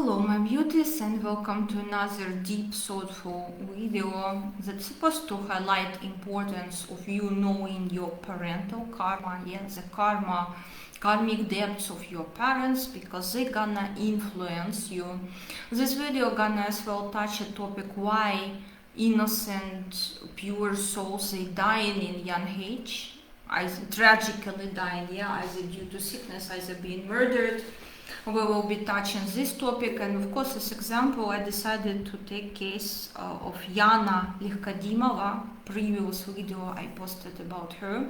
Hello my beauties, and welcome to another deep thoughtful video that's supposed to highlight importance of you knowing your parental karma, the karmic depths of your parents, because they're gonna influence you. This video gonna as well touch a topic why innocent pure souls they dying in young age, either tragically dying, either due to sickness, either being murdered. We will be touching this topic, and of course, as example, I decided to take case of Yana Lihkadimova. Previous video I posted about her.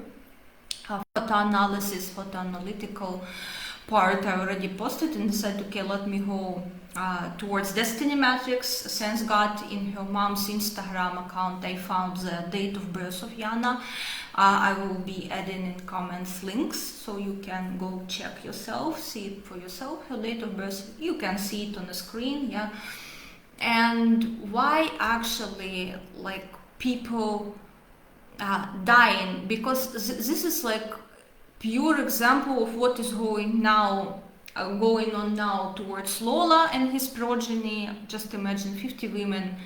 Photoanalysis, photoanalytical part I already posted, and decided, okay, let me go towards Destiny Matrix. Thanks God, in her mom's Instagram account I found the date of birth of Yana. I will be adding in comments links so you can go check yourself, see it for yourself. Her date of birth, you can see it on the screen, and why actually like people dying, because this is like pure example of what is going on now towards Lola and his progeny. Just imagine 50 women,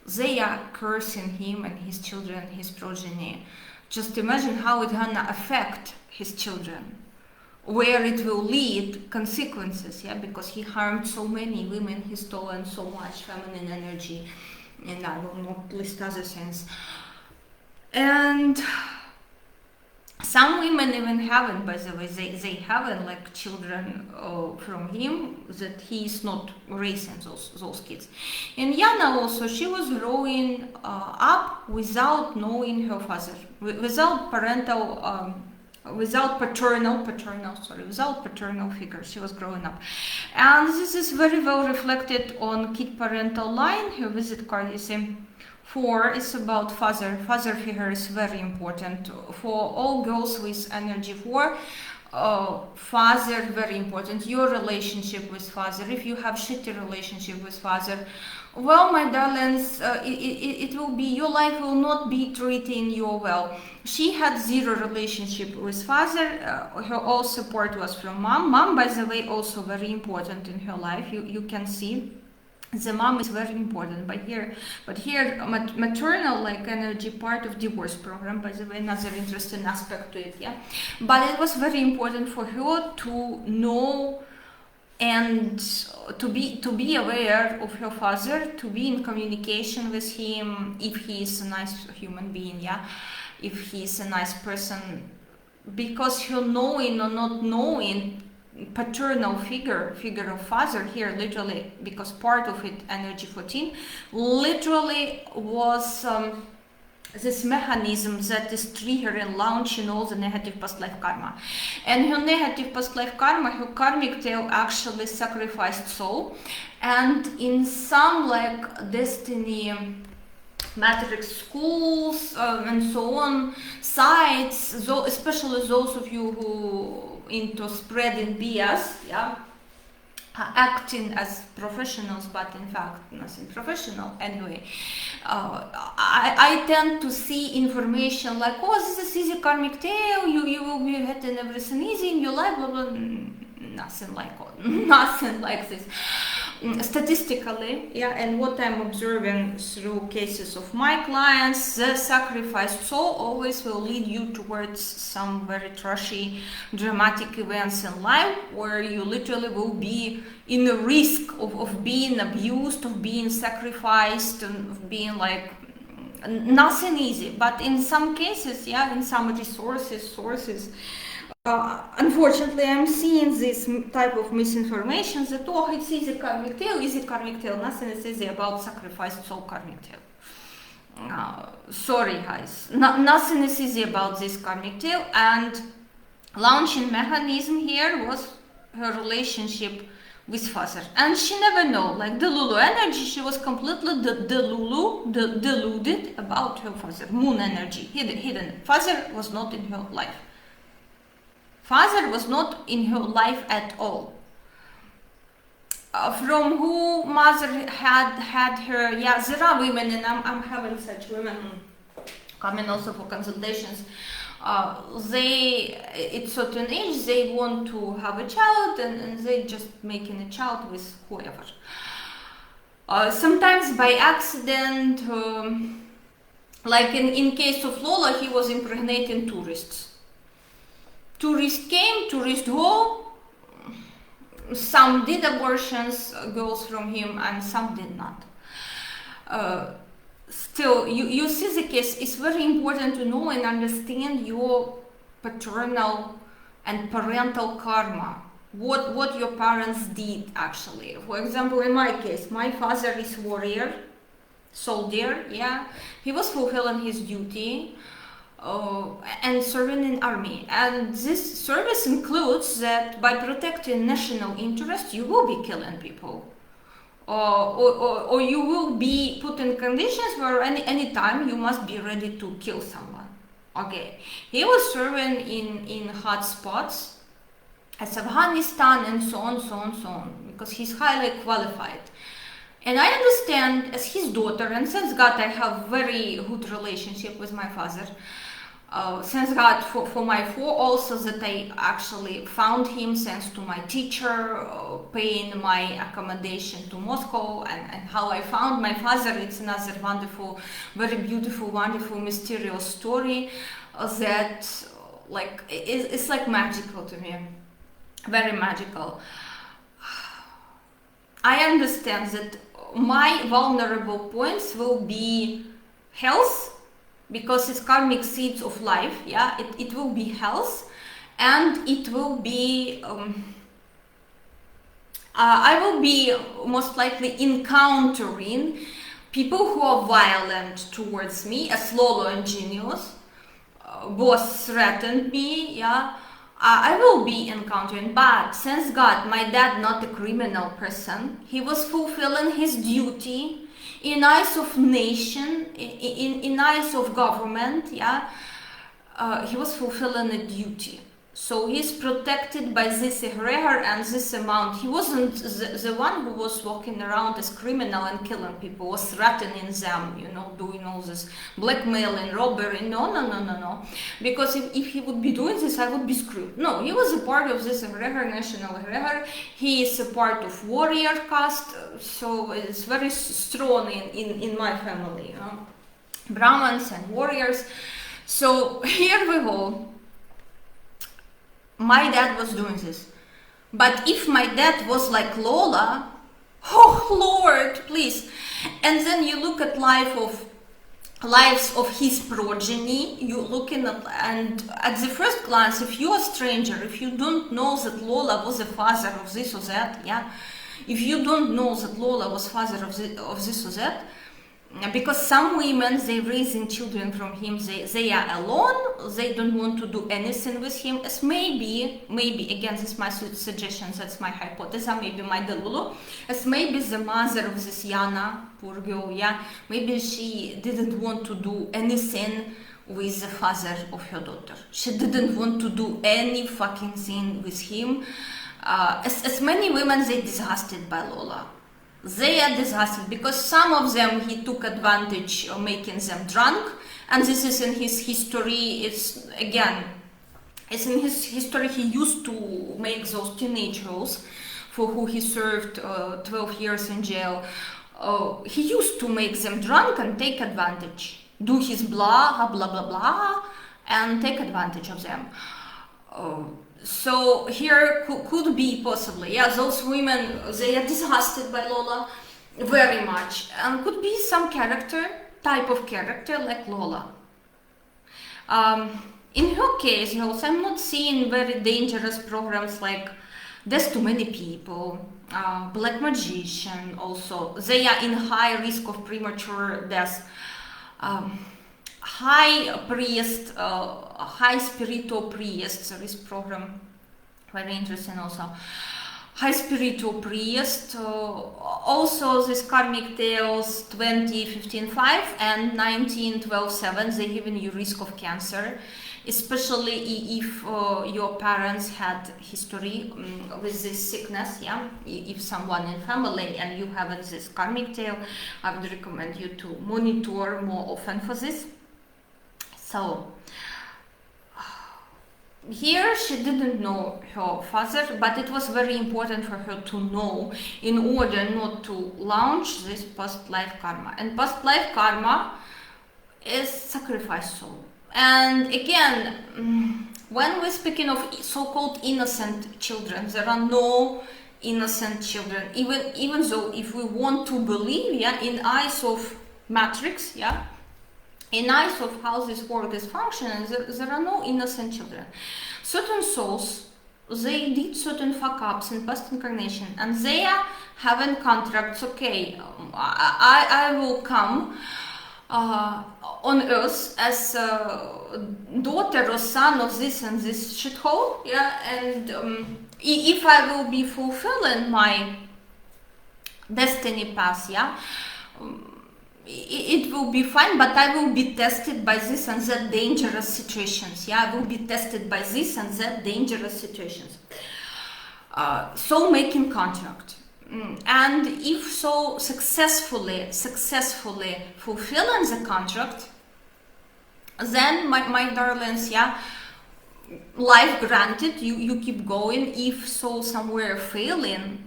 they are cursing him and his children, his progeny. Just imagine how it's gonna affect his children, where it will lead, consequences, because he harmed so many women, he's stolen so much feminine energy, and I will not list other things. And some women even haven't, by the way, they haven't like children from him, that he is not raising those kids. And Yana also, she was growing up without knowing her father, without paternal figure. She was growing up, and this is very well reflected on kid parental line. Her visit card is 4 is about father. Father figure is very important for all girls with energy 4. Father very important. Your relationship with father. If you have shitty relationship with father, well, my darlings, it will be, your life will not be treating you well. She had 0 relationship with father. Her all support was from mom. Mom, by the way, also very important in her life. You can see the mom is very important, but here maternal like energy, part of divorce program, by the way, another interesting aspect to it, but it was very important for her to know and to be aware of her father, to be in communication with him, if he is a nice human being, if he is a nice person, because her knowing or not knowing paternal figure of father here, literally, because part of it, energy 14, literally was this mechanism that is triggering, launching all the negative past life karma. And her negative past life karma, her karmic tail actually sacrificed soul, and in some like destiny matrix schools and so on sites, especially those of you who into spreading BS, acting as professionals, but in fact nothing professional anyway. I tend to see information like, oh, this is easy karmic tale, you will be getting everything easy in your life, blah, blah. Nothing like this. Statistically, and what I'm observing through cases of my clients, the sacrificed soul always will lead you towards some very trashy, dramatic events in life, where you literally will be in the risk of being abused, of being sacrificed, and of being like nothing easy. But in some cases, in some sources, unfortunately, I'm seeing this type of misinformation that, oh, it's easy karmic tale, nothing is easy about sacrificed soul karmic tale. Sorry guys, nothing is easy about this karmic tale, and launching mechanism here was her relationship with father. And she never know, like the Lulu energy, she was completely deluded about her father. Moon energy, hidden. Father was not in her life. Father was not in her life at all. From who mother had her, there are women, and I'm having such women come in also for consultations. They, at certain age, they want to have a child, and they just making a child with whoever. Sometimes by accident, like in case of Lola, he was impregnating tourists. Tourists came, tourists go. Some did abortions, girls from him, and some did not. Still, you see the case. It's very important to know and understand your paternal and parental karma. What your parents did actually. For example, in my case, my father is warrior, soldier. Yeah, he was fulfilling his duty and serving in army. And this service includes that by protecting national interest, you will be killing people. Or you will be put in conditions where any time you must be ready to kill someone. Okay, he was serving in hot spots as Afghanistan and so on, because he's highly qualified. And I understand as his daughter, and thanks God I have very good relationship with my father. Thanks God for my four also that I actually found him, thanks to my teacher paying my accommodation to Moscow, and how I found my father. It's another wonderful, very beautiful, wonderful, mysterious story that like it's like magical to me, very magical. I understand that my vulnerable points will be health, because it's karmic seeds of life. Yeah, it will be health, and it will be I will be most likely encountering people who are violent towards me, as Lolo and Genius. Both threatened me. Yeah, I will be encountering, but thanks God my dad not a criminal person. He was fulfilling his duty in eyes of nation, in eyes of government. Yeah, he was fulfilling a duty. So he's protected by this egregor and this amount. He wasn't the one who was walking around as criminal and killing people, was threatening them, you know, doing all this blackmail and robbery. No. Because if he would be doing this, I would be screwed. No, he was a part of this egregor, national egregor. He is a part of warrior caste, so it's very strong in my family, you know? Brahmins and warriors. So here we go. My dad was doing this. But if my dad was like Lola, oh Lord, please. And then you look at lives of his progeny, you looking at, and at the first glance, if you're a stranger, if you don't know that Lola was the father of this or that, yeah, if you don't know that Lola was father of this or that, because some women, they raising children from him, they are alone, they don't want to do anything with him, as maybe, again, this is my suggestion, that's my hypothesis, maybe my delulu, as maybe the mother of this Yana, poor girl, yeah, maybe she didn't want to do anything with the father of her daughter. She didn't want to do any fucking thing with him. As many women, they disgusted by Lola. They are disgusted because some of them he took advantage of making them drunk, and this is in his history. It's in his history. He used to make those teenage girls for who he served 12 years in jail. He used to make them drunk and take advantage, do his blah blah blah blah, and take advantage of them. So here could be possibly, yeah, those women, they are disgusted by Lola very much, and could be some type of character like Lola. In her case, you know, I'm not seeing very dangerous programs like There's Too Many People, Black Magician also. They are in high risk of premature death. High priest, high spiritual priest, there is program, very interesting also. High spiritual priest, also this Karmic Tales 2015-5 and 1912-7, they given you risk of cancer, especially if your parents had history with this sickness, yeah. If someone in family and you have this Karmic Tale, I would recommend you to monitor more often for this. So here she didn't know her father, but it was very important for her to know in order not to launch this past-life karma. And past-life karma is sacrifice soul. And again, when we're speaking of so-called innocent children, there are no innocent children. Even though if we want to believe, yeah, in eyes of matrix, yeah, in eyes of how this world is functioning, there are no innocent children. Certain souls, they did certain fuck-ups in past incarnation, and they are having contracts. Okay, I will come on earth as a daughter or son of this and this shithole, yeah, and if I will be fulfilling my destiny path, yeah, it will be fine, but I will be tested by this and that dangerous situations. Yeah, I will be tested by this and that dangerous situations. So making contract. And if so successfully fulfilling the contract, then my darlings, yeah, life granted, you keep going. If so somewhere failing,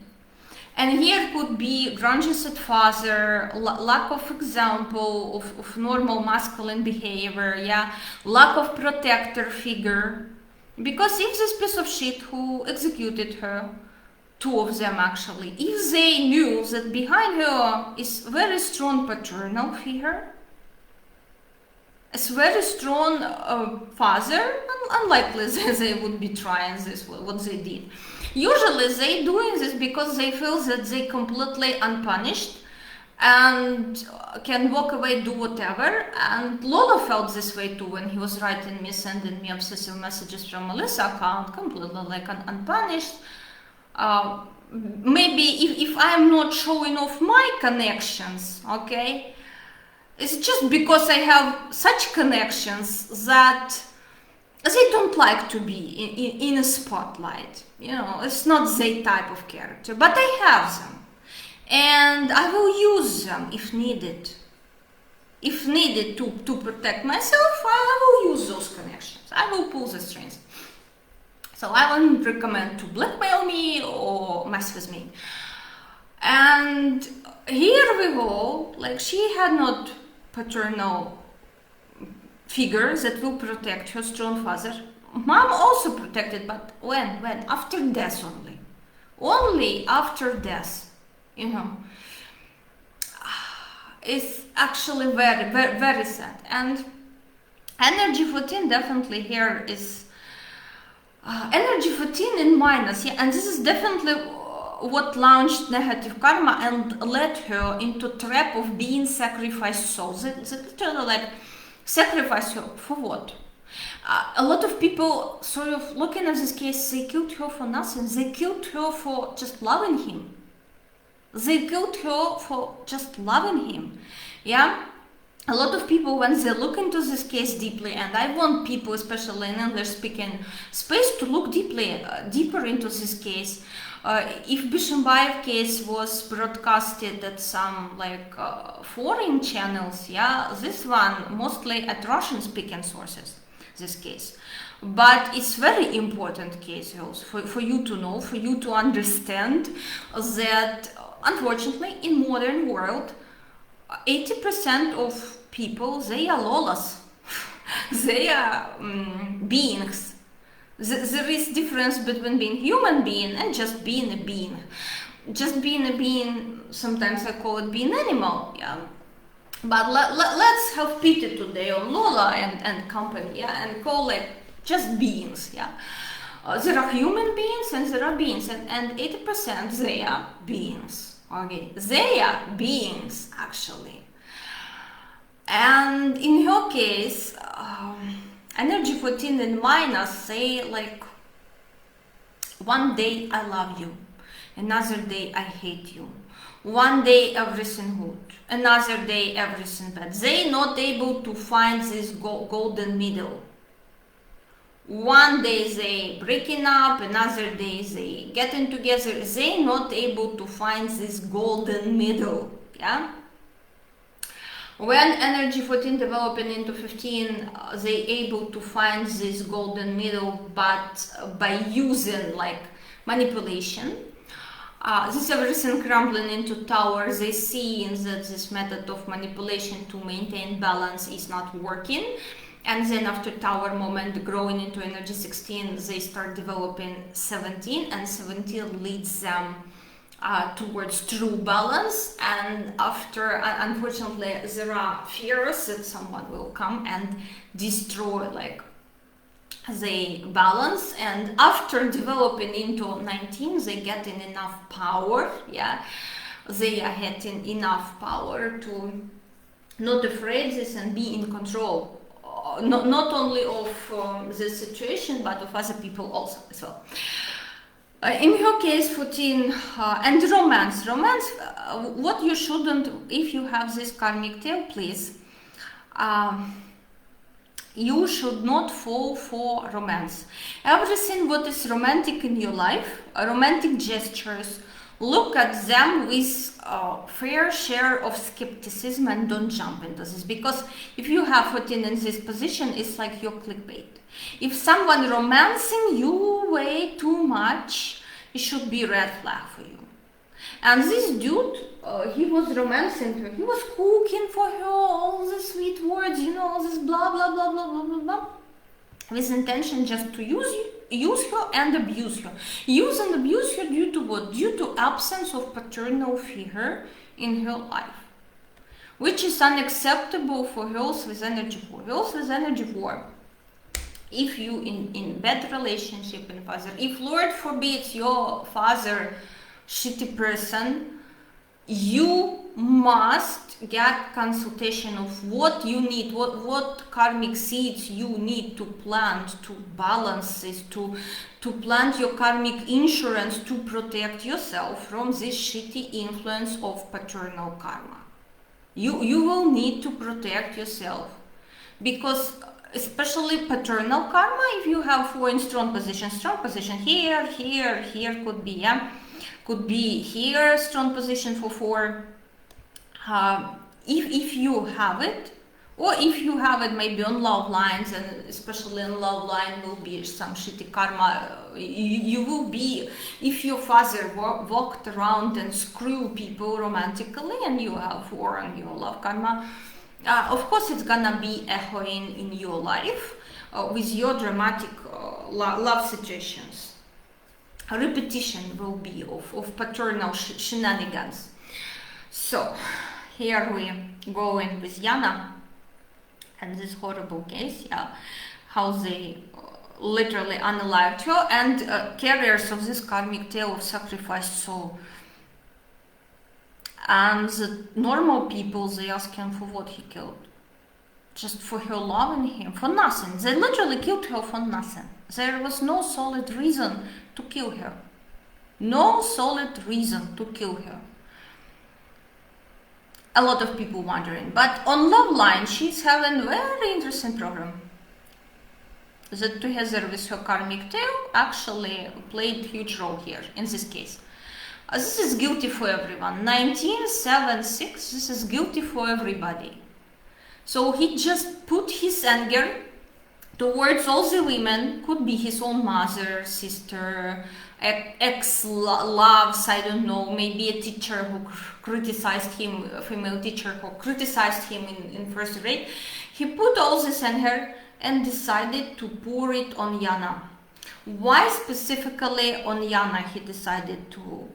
and here could be grudges at father, lack of example of normal masculine behavior, yeah, lack of protector figure. Because if this piece of shit who executed her, two of them actually, if they knew that behind her is very strong paternal figure, a very strong father, unlikely they would be trying this, what they did. Usually they doing this because they feel that they completely unpunished and can walk away, do whatever. And Lola felt this way too when he was writing me, sending me obsessive messages from Melissa account, completely like unpunished. Maybe if I'm not showing off my connections, okay, it's just because I have such connections that they don't like to be in a spotlight. You know, it's not their type of character, but I have them. And I will use them if needed. If needed to protect myself, I will use those connections. I will pull the strings. So I wouldn't recommend to blackmail me or mess with me. And here we go, like she had not paternal figure that will protect her strong father. Mom also protected, but when? After death only. Only after death, you know. It's actually very, very, very sad. And energy 14 definitely here is energy 14 in minus, yeah, and this is definitely what launched negative karma and led her into trap of being sacrificed souls. It's literally like sacrifice her for what? A lot of people sort of looking at this case, they killed her for nothing. They killed her for just loving him. They killed her for just loving him. Yeah? A lot of people, when they look into this case deeply, and I want people, especially in English-speaking space, to look deeper into this case. If Bishimbayev case was broadcasted at some like foreign channels, yeah, this one mostly at Russian-speaking sources, this case. But it's very important case also for you to know, for you to understand that unfortunately in modern world, 80% of people, they are lawless. They are beings. There is difference between being human being and just being a being. Just being a being, sometimes I call it being animal, yeah. But let's have pity today on Lola and company, yeah, and call it just beings, yeah. There are human beings and there are beings, and 80% they are beings, okay. They are beings, actually. And in her case, energy 14 and minus say like, one day I love you, another day I hate you, one day everything good, another day everything bad. They not able to find this golden middle. One day they breaking up, another day they getting together. They not able to find this golden middle, yeah. When energy 14 developing into 15, they able to find this golden middle, but by using like manipulation. This everything crumbling into tower, they see that this method of manipulation to maintain balance is not working. And then after tower moment growing into energy 16, they start developing 17, and 17 leads them towards true balance. And after, unfortunately, there are fears that someone will come and destroy like the balance. And after developing into 19, they getting enough power. Yeah, they are getting enough power to not afraid this and be in control. Not only of the situation, but of other people also as well. In your case, 14, and romance. What you shouldn't, if you have this karmic tail, please, you should not fall for romance. Everything what is romantic in your life, romantic gestures, look at them with fair share of skepticism and don't jump into this, because if you have 14 in this position, it's like your clickbait. If someone romancing you way too much, it should be red flag for you. And this dude, he was romancing her, he was cooking for her all the sweet words, you know, all this blah blah blah blah blah blah blah, with intention just to use her and abuse her. Use and abuse her due to what? Due to absence of paternal figure in her life, which is unacceptable for girls with energy 4. Girls with energy 4, if you in bad relationship in father, if Lord forbids your father shitty person, you must get consultation of what you need, what karmic seeds you need to plant, to balance this, to plant your karmic insurance to protect yourself from this shitty influence of paternal karma. You will need to protect yourself, because especially paternal karma, if you have 4 in strong position here could be, yeah, could be here, strong position for 4. If you have it, or if you have it maybe on love lines, and especially in love line will be some shitty karma. You will be, if your father walked around and screw people romantically and you have 4 on your love karma, of course it's gonna be echoing in your life with your dramatic love situations. A repetition will be of paternal shenanigans. So here we go in with Yana and this horrible case, yeah, how they literally unalived her, and carriers of this karmic tale of sacrificed soul. And the normal people, they ask him for what he killed. Just for her loving him, for nothing. They literally killed her for nothing. There was no solid reason to kill her. No solid reason to kill her. A lot of people wondering. But on love line, she's having a very interesting program. That together with her karmic tail actually played a huge role here, in this case. This is guilty for everyone. 1976, this is guilty for everybody. So he just put his anger towards all the women, could be his own mother, sister, ex-loves, I don't know, maybe a teacher who criticized him, a female teacher who criticized him in first grade. He put all this anger and decided to pour it on Yana. Why specifically on Yana he decided to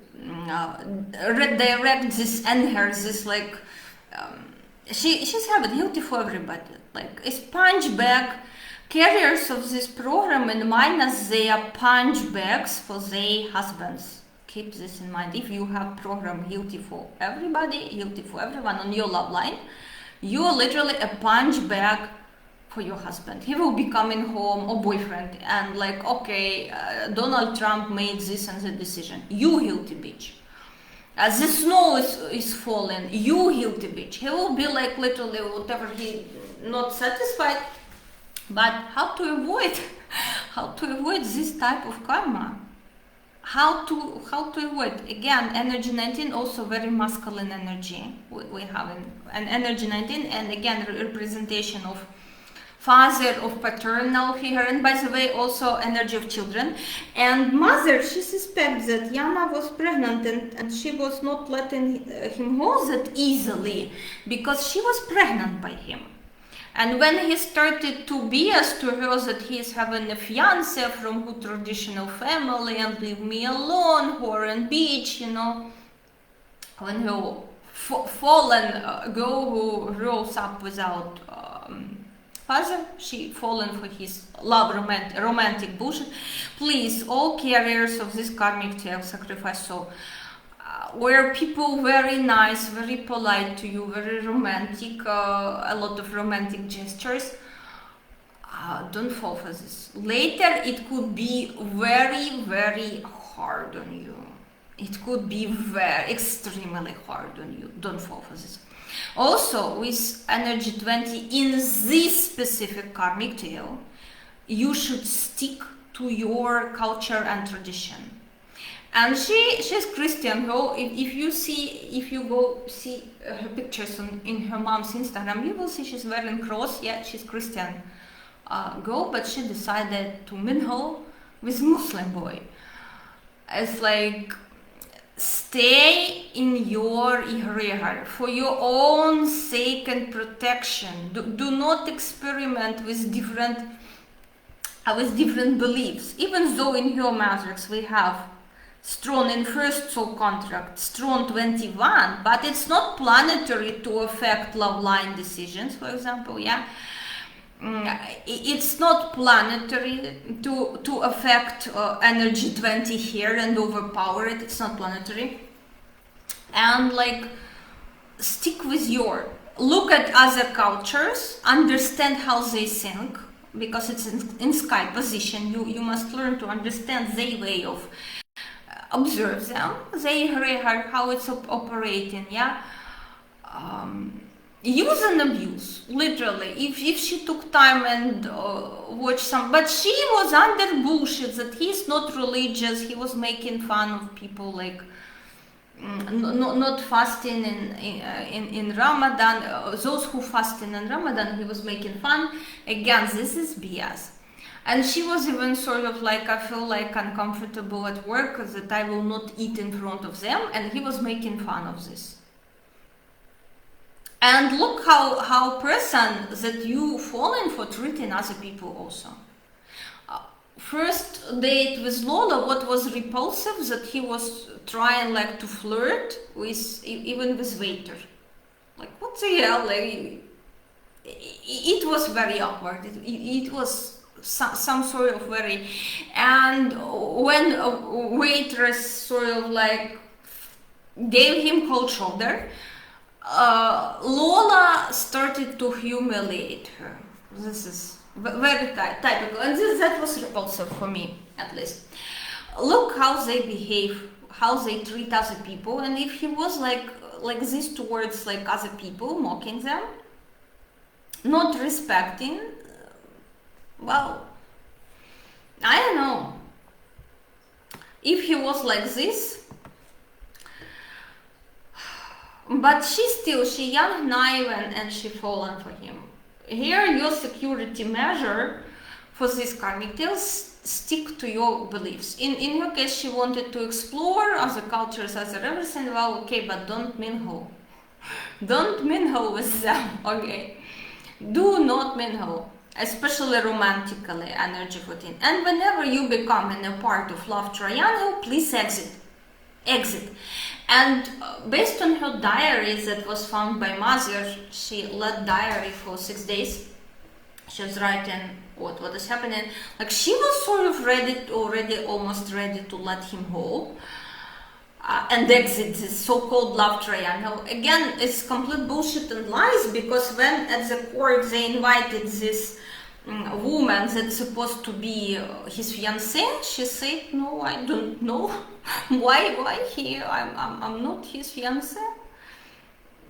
redirect this anger, this like, she's having guilty for everybody, like a sponge bag. Carriers of this program in minus, they are punch bags for their husbands. Keep this in mind. If you have program guilty for everybody, guilty for everyone on your love line, you are literally a punch bag for your husband. He will be coming home, or boyfriend, and like, okay, Donald Trump made this and that decision. You guilty bitch. As the snow is falling, you guilty bitch. He will be like literally whatever he not satisfied. But how to avoid this type of karma? how to avoid, again, energy 19, also very masculine energy we have an energy 19, and again representation of father, of paternal figure, and by the way also energy of children. And mother, she suspects that Yana was pregnant, and she was not letting him go that easily because she was pregnant by him. And when he started to BS to her that he is having a fiancé from good traditional family and leave me alone, foreign beach, you know, when her fallen girl who grows up without father, she fallen for his love romantic bullshit. Please, all carriers of this karmic tail sacrifice soul, where people very nice, very polite to you, very romantic, a lot of romantic gestures, don't fall for this. Later it could be very, very hard on you. It could be very extremely hard on you. Don't fall for this. Also, with energy 20 in this specific karmic tail, you should stick to your culture and tradition. And she's Christian girl. If you go see her pictures in her mom's Instagram, you will see she's wearing cross. Yeah, she's Christian girl, but she decided to mingle with Muslim boy. It's like, stay in your egregor for your own sake and protection. Do not experiment with different beliefs. Even though in your matrix we have strong in first soul contract, strong 21, but it's not planetary to affect love line decisions, for example. Yeah, it's not planetary to affect energy 20 here and overpower it. It's not planetary. And like, stick with your, look at other cultures, understand how they think, because it's in sky position. You must learn to understand their way of observe them, how it's operating. Yeah, use and abuse, literally. If she took time and watched some, but she was under bullshit that he's not religious, he was making fun of people, like not fasting in Ramadan, those who fasting in Ramadan, he was making fun. Again, this is BS. And she was even sort of like, I feel like uncomfortable at work that I will not eat in front of them, and he was making fun of this. And look how person that you fallen for treating other people also. First date with Lola, what was repulsive, that he was trying like to flirt with, even with waiter. Like, what the hell? Like, it was very awkward. It was some sort of very, and when a waitress sort of like gave him cold shoulder, Lola started to humiliate her. This is very typical, and that was repulsive for me, at least. Look how they behave, how they treat other people, and if he was like this towards like other people, mocking them, not respecting, well, I don't know. If he was like this, but she young, naive, and she fallen for him. Here, your security measure for this karmic tale, stick to your beliefs. In her case, she wanted to explore other cultures, other everything. Well, okay, but don't mingle. Don't mingle with them, okay? Do not mingle, especially romantically, energy 14. And whenever you become in a part of love triangle, please exit. And based on her diary that was found by mother, she led diary for 6 days. She was writing what is happening. Like, she was sort of almost ready to let him go and exit this so-called love triangle. Again, it's complete bullshit and lies, because when at the court they invited this woman that's supposed to be his fiancée, she said, no, I don't know. why he, I'm not his fiancée.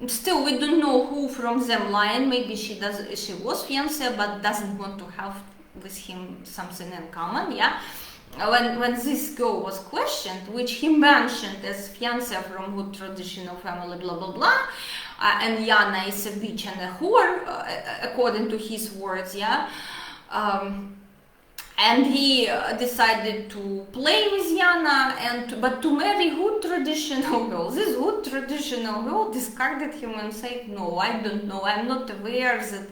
Still, we don't know who from them lying. Maybe she was fiancée but doesn't want to have with him something in common. Yeah, when this girl was questioned, which he mentioned as fiancé from good traditional family, blah blah blah, and Yana is a bitch and a whore, according to his words, yeah. And he decided to play with Yana, but to marry good traditional girl. This good traditional girl discarded him and said, no, I don't know, I'm not aware that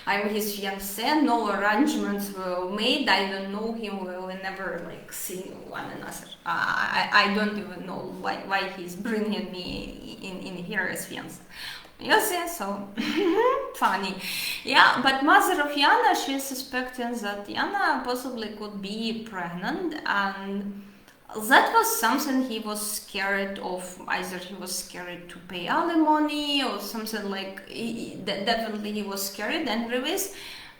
I'm his fiancé, no arrangements were made, I don't know him, we never like see one another. I don't even know why he's bringing me in here as fiancé. You see, so funny. Yeah, but mother of Yana, she's suspecting that Yana possibly could be pregnant, and that was something he was scared of. Either he was scared to pay alimony or something like, definitely he was scared and with,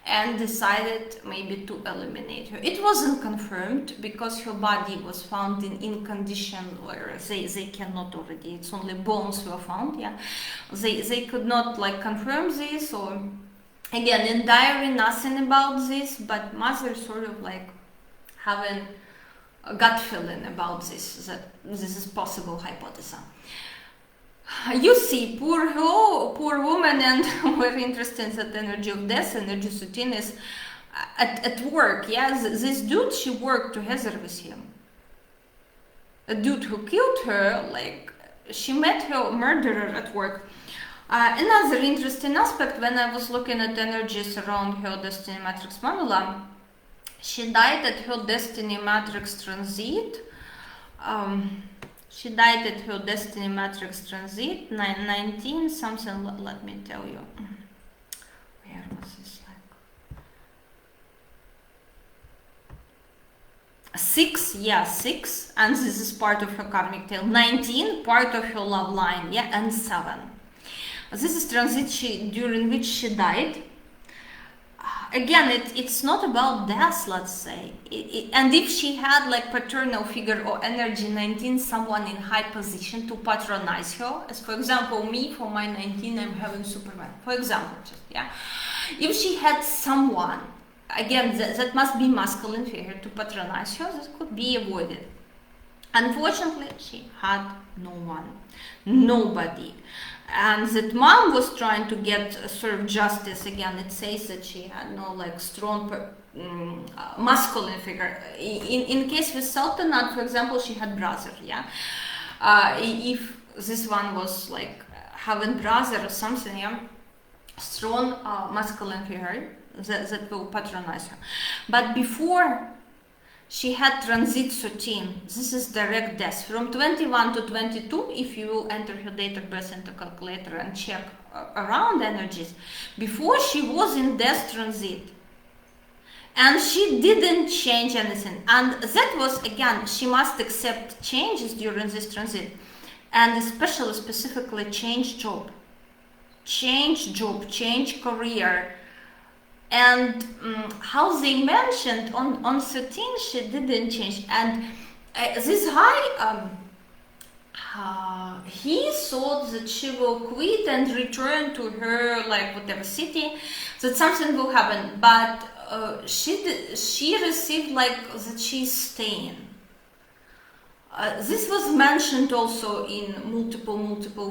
and decided maybe to eliminate her. It wasn't confirmed because her body was found in condition where they cannot already, it's only bones were found, yeah. They could not like confirm this, or again in diary nothing about this, but mother sort of like having a gut feeling about this, that this is possible hypothesis. You see, poor woman, and very interesting that energy of death, energy 13 is at work, yeah. This dude, she worked together with him. A dude who killed her, like, she met her murderer at work. Another interesting aspect, when I was looking at energies around her destiny matrix Mamula, she died at her destiny matrix transit. She died at her destiny matrix transit 19 something. Let me tell you, where was this, like 6, yeah, 6, and this is part of her karmic tail. 19, part of her love line, yeah, and 7. This is transit during which she died. Again, it's not about death, let's say. And if she had like paternal figure or energy 19, someone in high position to patronize her, as for example me, for my 19, I'm having Superman, for example, just, yeah. If she had someone, again, that must be masculine figure to patronize her, this could be avoided. Unfortunately, she had no one, nobody. And that mom was trying to get sort of justice. Again, it says that she had no like strong masculine figure. In case with Sultanat, for example, she had brother, yeah. If this one was like having brother or something, yeah, strong masculine figure that will patronize her. But before she had transit 13. This is direct death. From 21 to 22, if you will enter her date of birth into calculator and check around energies, before she was in death transit. And she didn't change anything. And that was, again, she must accept changes during this transit. And especially, specifically, change job. Change job, change career. And how they mentioned on 13, she didn't change. And this high, he thought that she will quit and return to her, like, whatever city, that something will happen. But she received, like, that she's staying. This was mentioned also in multiple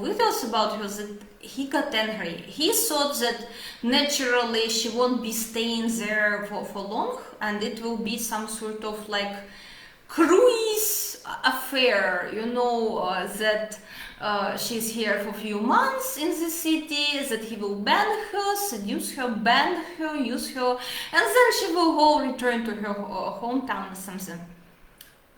videos about her, that he got angry. He thought that naturally she won't be staying there for long, and it will be some sort of like cruise affair, you know, that she's here for a few months in the city, that he will ban her, seduce her, ban her, use her, and then she will go return to her hometown or something.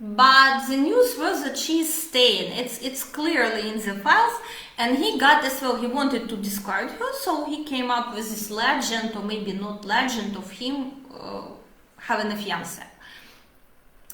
But the news was that she's staying. It's clearly in the files, and he got as well, he wanted to discard her, so he came up with this legend, or maybe not legend, of him having a fiancé.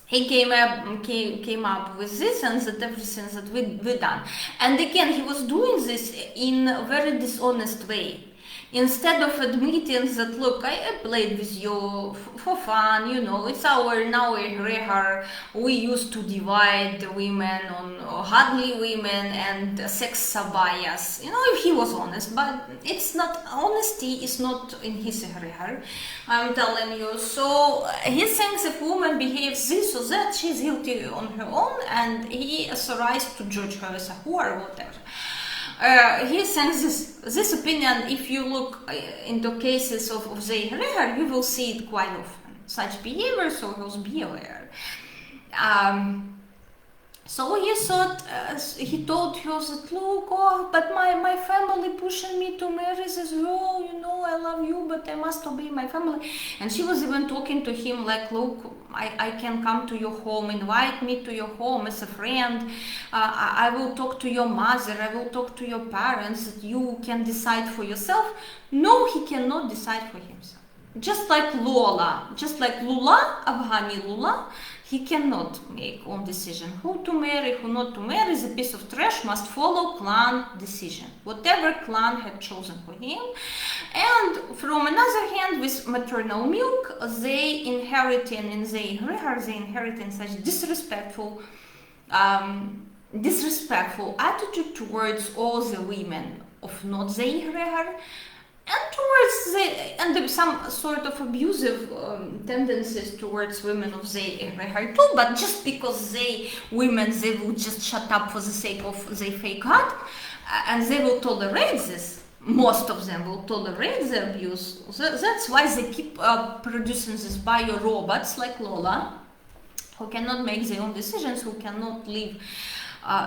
He came up with this, and that everything that we done. And again, he was doing this in a very dishonest way. Instead of admitting that, look, I played with you for fun, you know, it's now a reha. We used to divide the women on hardly women and sex bias. You know, if he was honest, but it's not, honesty is not in his reha, I'm telling you. So he thinks if woman behaves this or that, she's guilty on her own, and he authorized to judge her as a whore or whatever. He thinks this opinion, if you look into cases of the reha, you will see it quite often. Such behavior, so be aware. So he thought, he told her that, look, oh, but my family pushing me to marry this girl, you know, I love you, but I must obey my family. And she was even talking to him like, look, I can come to your home, invite me to your home as a friend. I will talk to your mother, I will talk to your parents, that you can decide for yourself. No, he cannot decide for himself. Just like Lula, Afghani Lula, he cannot make own decision. Who to marry, who not to marry is a piece of trash, must follow clan decision. Whatever clan had chosen for him. And from another hand, with maternal milk, they inherit in such disrespectful attitude towards all the women of not the reha, and towards some sort of abusive tendencies towards women of the reha too, but just because they will just shut up for the sake of the fake God, and they will tolerate this. Most of them will tolerate the abuse. That's why they keep producing these bio-robots like Lola, who cannot make their own decisions, who cannot live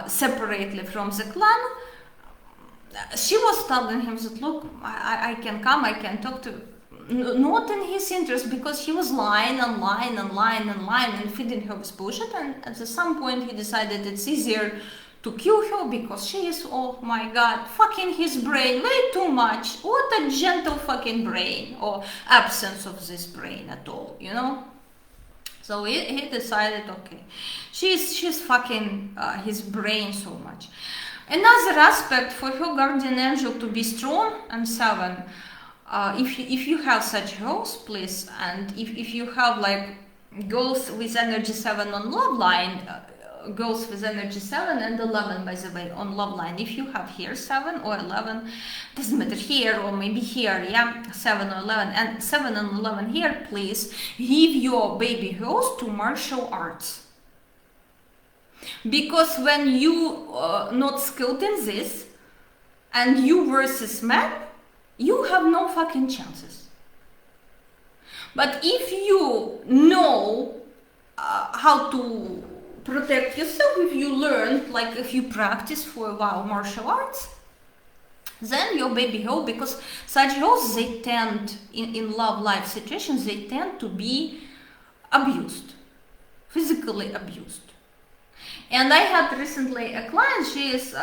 separately from the clan. She was telling him that, look, I can come, I can talk to, not in his interest, because he was lying and feeding her with bullshit, and at some point he decided it's easier to kill her because she is, oh my god, fucking his brain way too much. What a gentle fucking brain, or absence of this brain at all, you know? So he decided, okay, she's fucking his brain so much. Another aspect for her guardian angel to be strong and 7, if you have such girls, please, and if you have like girls with energy 7 on love line, girls with energy 7 and 11, by the way, on love line, if you have here 7 or 11, doesn't matter, here or maybe here, yeah, 7 or 11, and 7 and 11 here, please give your baby girls to martial arts. Because when you not skilled in this, and you versus man, you have no fucking chances. But if you know how to protect yourself, if you learn, like if you practice for a while martial arts, then your baby girl, because such girls, they tend, in love life situations, they tend to be abused, physically abused. And I had recently a client, she is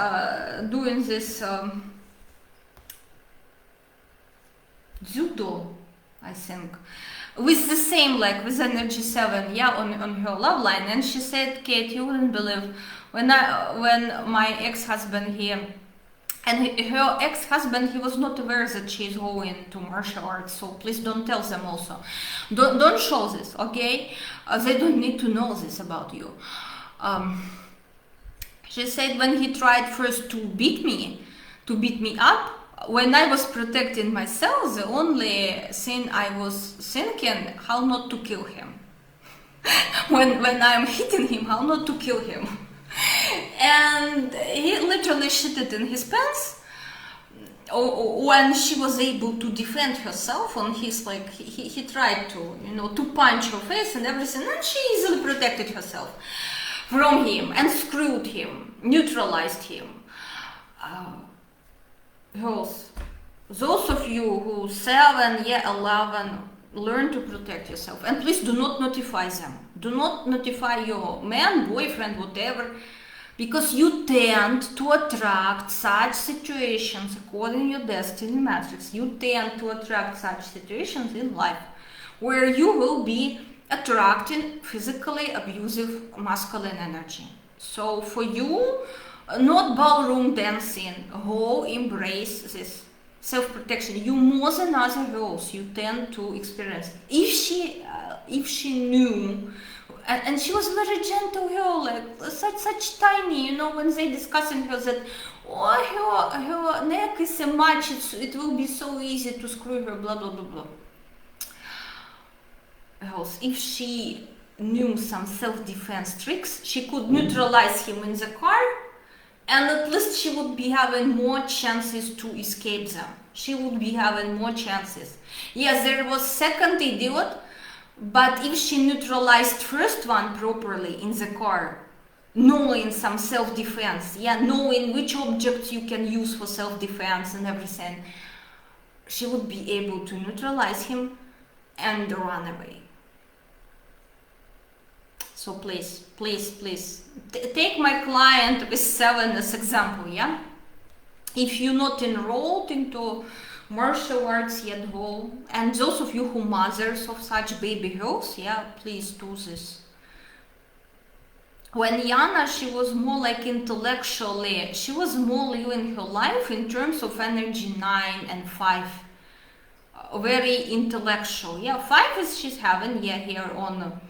doing this judo, I think, with the same, like with energy 7, yeah, on her love line. And she said, Kate, you wouldn't believe, when my ex-husband here, and her ex-husband, he was not aware that she is going to martial arts, so please don't tell them also. Don't show this, okay? They don't need to know this about you. She said when he tried first to beat me up, when I was protecting myself, the only thing I was thinking, how not to kill him. when I'm hitting him, how not to kill him. And he literally shitted in his pants when she was able to defend herself on his, like, he tried to, you know, to punch her face and everything, and she easily protected herself from him and screwed him, neutralized him. Girls, those of you who 7, 11, learn to protect yourself, and please do not notify them. Do not notify your man, boyfriend, whatever, because you tend to attract such situations according to your destiny matrix. You tend to attract such situations in life where you will be attracting physically abusive masculine energy. So for you, not ballroom dancing, go embrace this self-protection. You more than other girls, you tend to experience. If she knew, and she was very gentle girl, like such tiny, you know, when they discussing her that, oh, her neck is so much, it will be so easy to screw her, blah blah blah blah. Else, if she knew some self-defense tricks, she could neutralize him in the car, and at least she would be having more chances to escape them. She would be having more chances. Yes, there was second idiot, but if she neutralized first one properly in the car, knowing some self-defense, yeah, knowing which objects you can use for self-defense and everything, she would be able to neutralize him and run away. So please, take my client with 7 as example, yeah? If you're not enrolled into martial arts yet, go. And those of you who mothers of such baby girls, yeah, please do this. When Yana, she was more like intellectually, she was more living her life in terms of energy 9 and 5. Very intellectual, yeah. 5 is she's having, yeah, here on...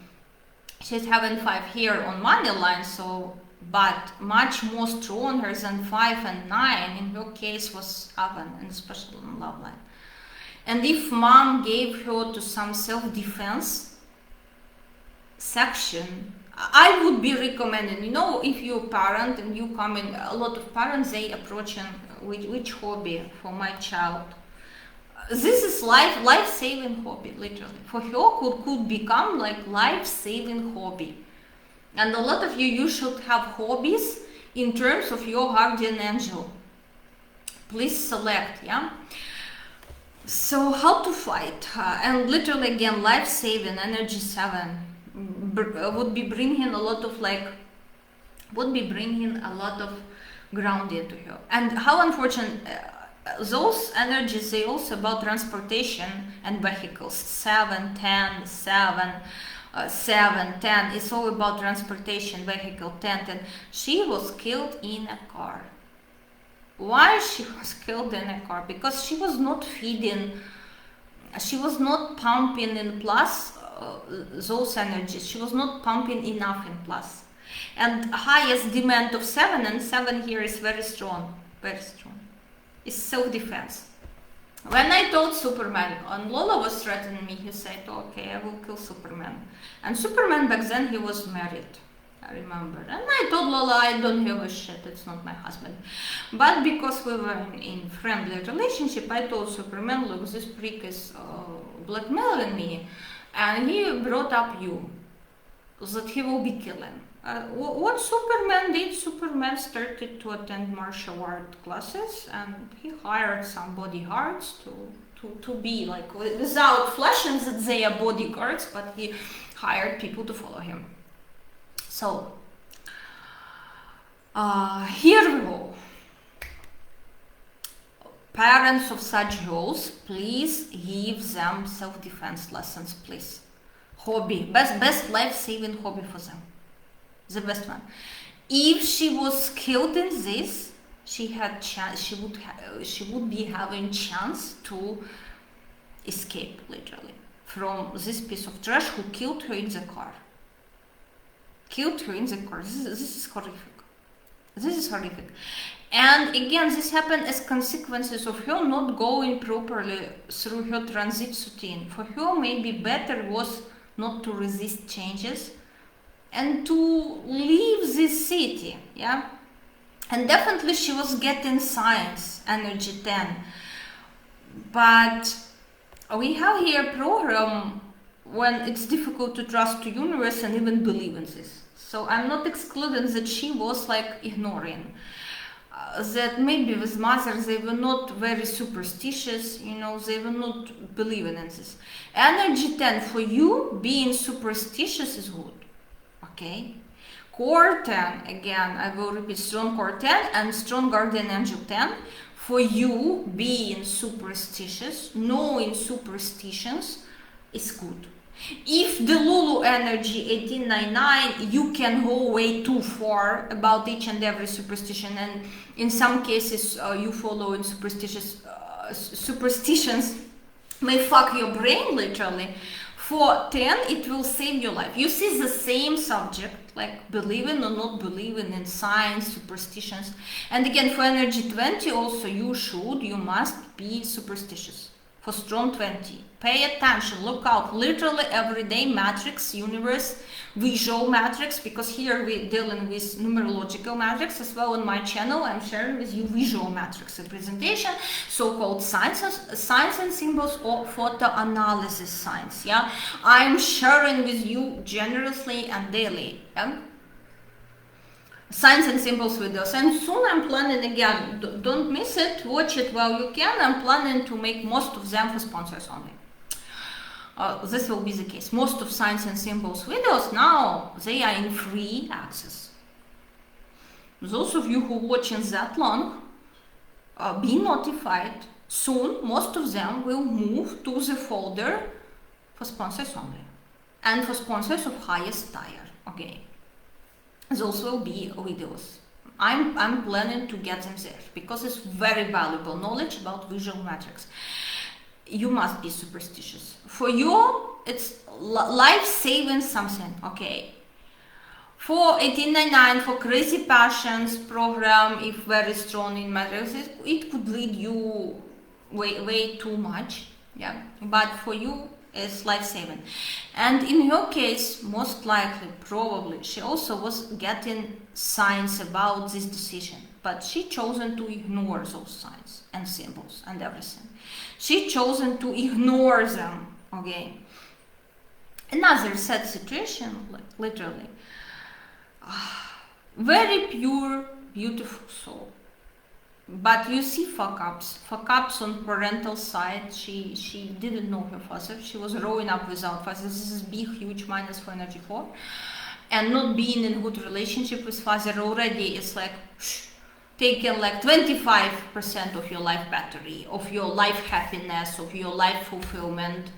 She's having 5 here on money line, so, but much more stronger than 5 and 9 in her case was 7, and especially on love line. And if mom gave her to some self-defense section, I would be recommending, you know, if you're a parent and you come in, a lot of parents, they approaching which hobby for my child. This is life-saving hobby, literally. For her, could become like life-saving hobby. And a lot of you should have hobbies in terms of your guardian angel. Please select, yeah? So how to fight? And literally again, life-saving, energy 7, would be bringing a lot of grounding to her. And how unfortunate, those energies, they also about transportation and vehicles. 7, 10, 7, 7, 10, it's all about transportation, vehicle, 10, 10. She was killed in a car. Why she was killed in a car? Because she was not feeding, she was not pumping in plus those energies. She was not pumping enough in plus. And highest demand of 7, and 7 here is very strong, very strong. It's self-defense. When I told Superman, and Lola was threatening me, he said, okay, I will kill Superman. And Superman back then, he was married, I remember. And I told Lola, I don't give a shit, it's not my husband. But because we were in friendly relationship, I told Superman, look, this prick is blackmailing me. And he brought up you, that he will be killing. What Superman did, Superman started to attend martial art classes, and he hired some bodyguards to be like, without flashing that they are bodyguards, but he hired people to follow him. So, here we go. Parents of such girls, please give them self-defense lessons, please. Hobby, best life-saving hobby for them. The best one. If she was killed in this, she had chance. She would be having chance to escape, literally, from this piece of trash who killed her in the car. Killed her in the car. This is horrific. This is horrific. And again, this happened as consequences of her not going properly through her transit routine. For her, maybe better was not to resist changes and to leave this city, yeah? And definitely she was getting science, energy 10. But we have here a program when it's difficult to trust the universe and even believe in this. So I'm not excluding that she was like ignoring. That maybe with mothers, they were not very superstitious, you know, they were not believing in this. Energy 10, for you, being superstitious is good. Okay, core 10, again, I will repeat, strong core 10 and strong guardian angel 10. For you, being superstitious, knowing superstitions is good. If the Lulu energy 1899, you can go way too far about each and every superstition, and in some cases you follow in superstitious superstitions may fuck your brain literally. For 10, it will save your life. You see the same subject, like believing or not believing in science, superstitions. And again, for energy 20 also, you must be superstitious. For strong 20, pay attention, look out, literally every day, matrix, universe, visual matrix, because here we're dealing with numerological matrix as well. On my channel, I'm sharing with you visual matrix representation, so-called science and symbols, or photoanalysis science. Yeah, I'm sharing with you generously and daily. Yeah? Science and symbols videos, and soon I'm planning again, don't miss it, watch it while you can. I'm planning to make most of them for sponsors only. This will be the case. Most of science and symbols videos now, they are in free access. Those of you who are watching that long, be notified. Soon most of them will move to the folder for sponsors only, and for sponsors of highest tier. Okay, those will be videos. I'm planning to get them there because it's very valuable knowledge about visual matrix. You must be superstitious. For you, it's life-saving something. Okay. For 1899, for Crazy Passions program, if very strong in matrices, it could lead you way too much. Yeah. But for you, it's life-saving. And in your case, most likely, probably, she also was getting signs about this decision, but she chosen to ignore those signs and symbols and everything. She chosen to ignore them. Okay. Another sad situation, like literally. Very pure, beautiful soul. But you see fuck ups on parental side. She didn't know her father. She was growing up without father. This is big, huge minus for energy 4. And not being in good relationship with father already is like taking like 25% of your life battery, of your life happiness, of your life fulfillment.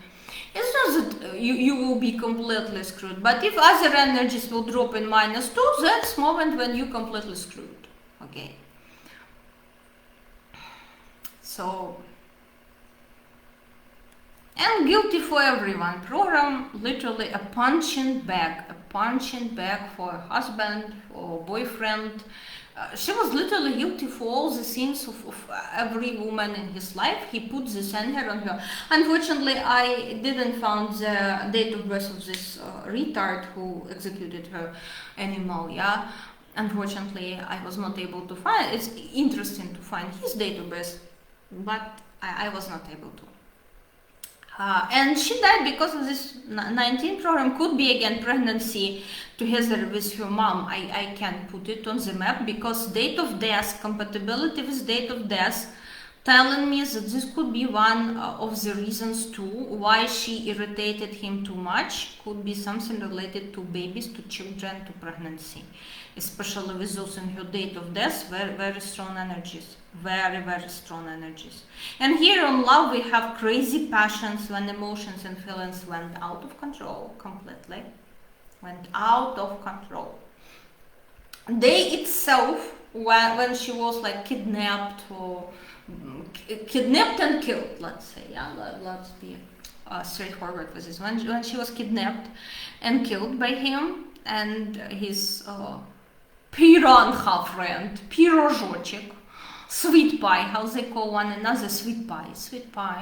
It's not that you will be completely screwed, but if other energies will drop in -2, that's moment when you completely screwed. Okay. So, and guilty for everyone. Program literally a punching bag for a husband or boyfriend. She was literally guilty for all the things of every woman in his life. He put this anger on her. Unfortunately, I didn't find the date of birth of this retard who executed her animal. Yeah, unfortunately, I was not able to find. It's interesting to find his date of birth, but I was not able to. And she died because of this 19 program. Could be again pregnancy together with her mom. I can't put it on the map because date of death, compatibility with date of death, telling me that this could be one of the reasons too why she irritated him too much. Could be something related to babies, to children, to pregnancy, especially with those in her date of death. Very strong energies, very strong energies. And here on love we have crazy passions, when emotions and feelings went out of control completely, went out of control. Day itself, when she was like kidnapped and killed, let's say, yeah, let's be straightforward with this. When she was kidnapped and killed by him and his piranha friend, pirozhochik, sweet pie, how they call one another, sweet pie,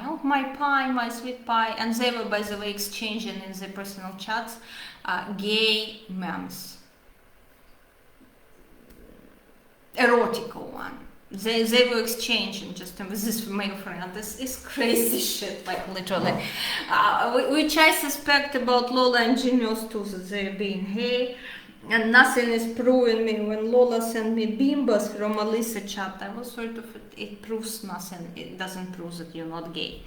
oh my sweet pie, and they were, by the way, exchanging in their personal chats gay memes, erotical one. They were exchanging just with this male friend. This is crazy shit, like literally, which I suspect about Lola and Genius too, that they're being gay. And nothing is proving me. When Lola sent me bimbas from Alisa chat, I was sort of, it proves nothing. It doesn't prove that you're not gay.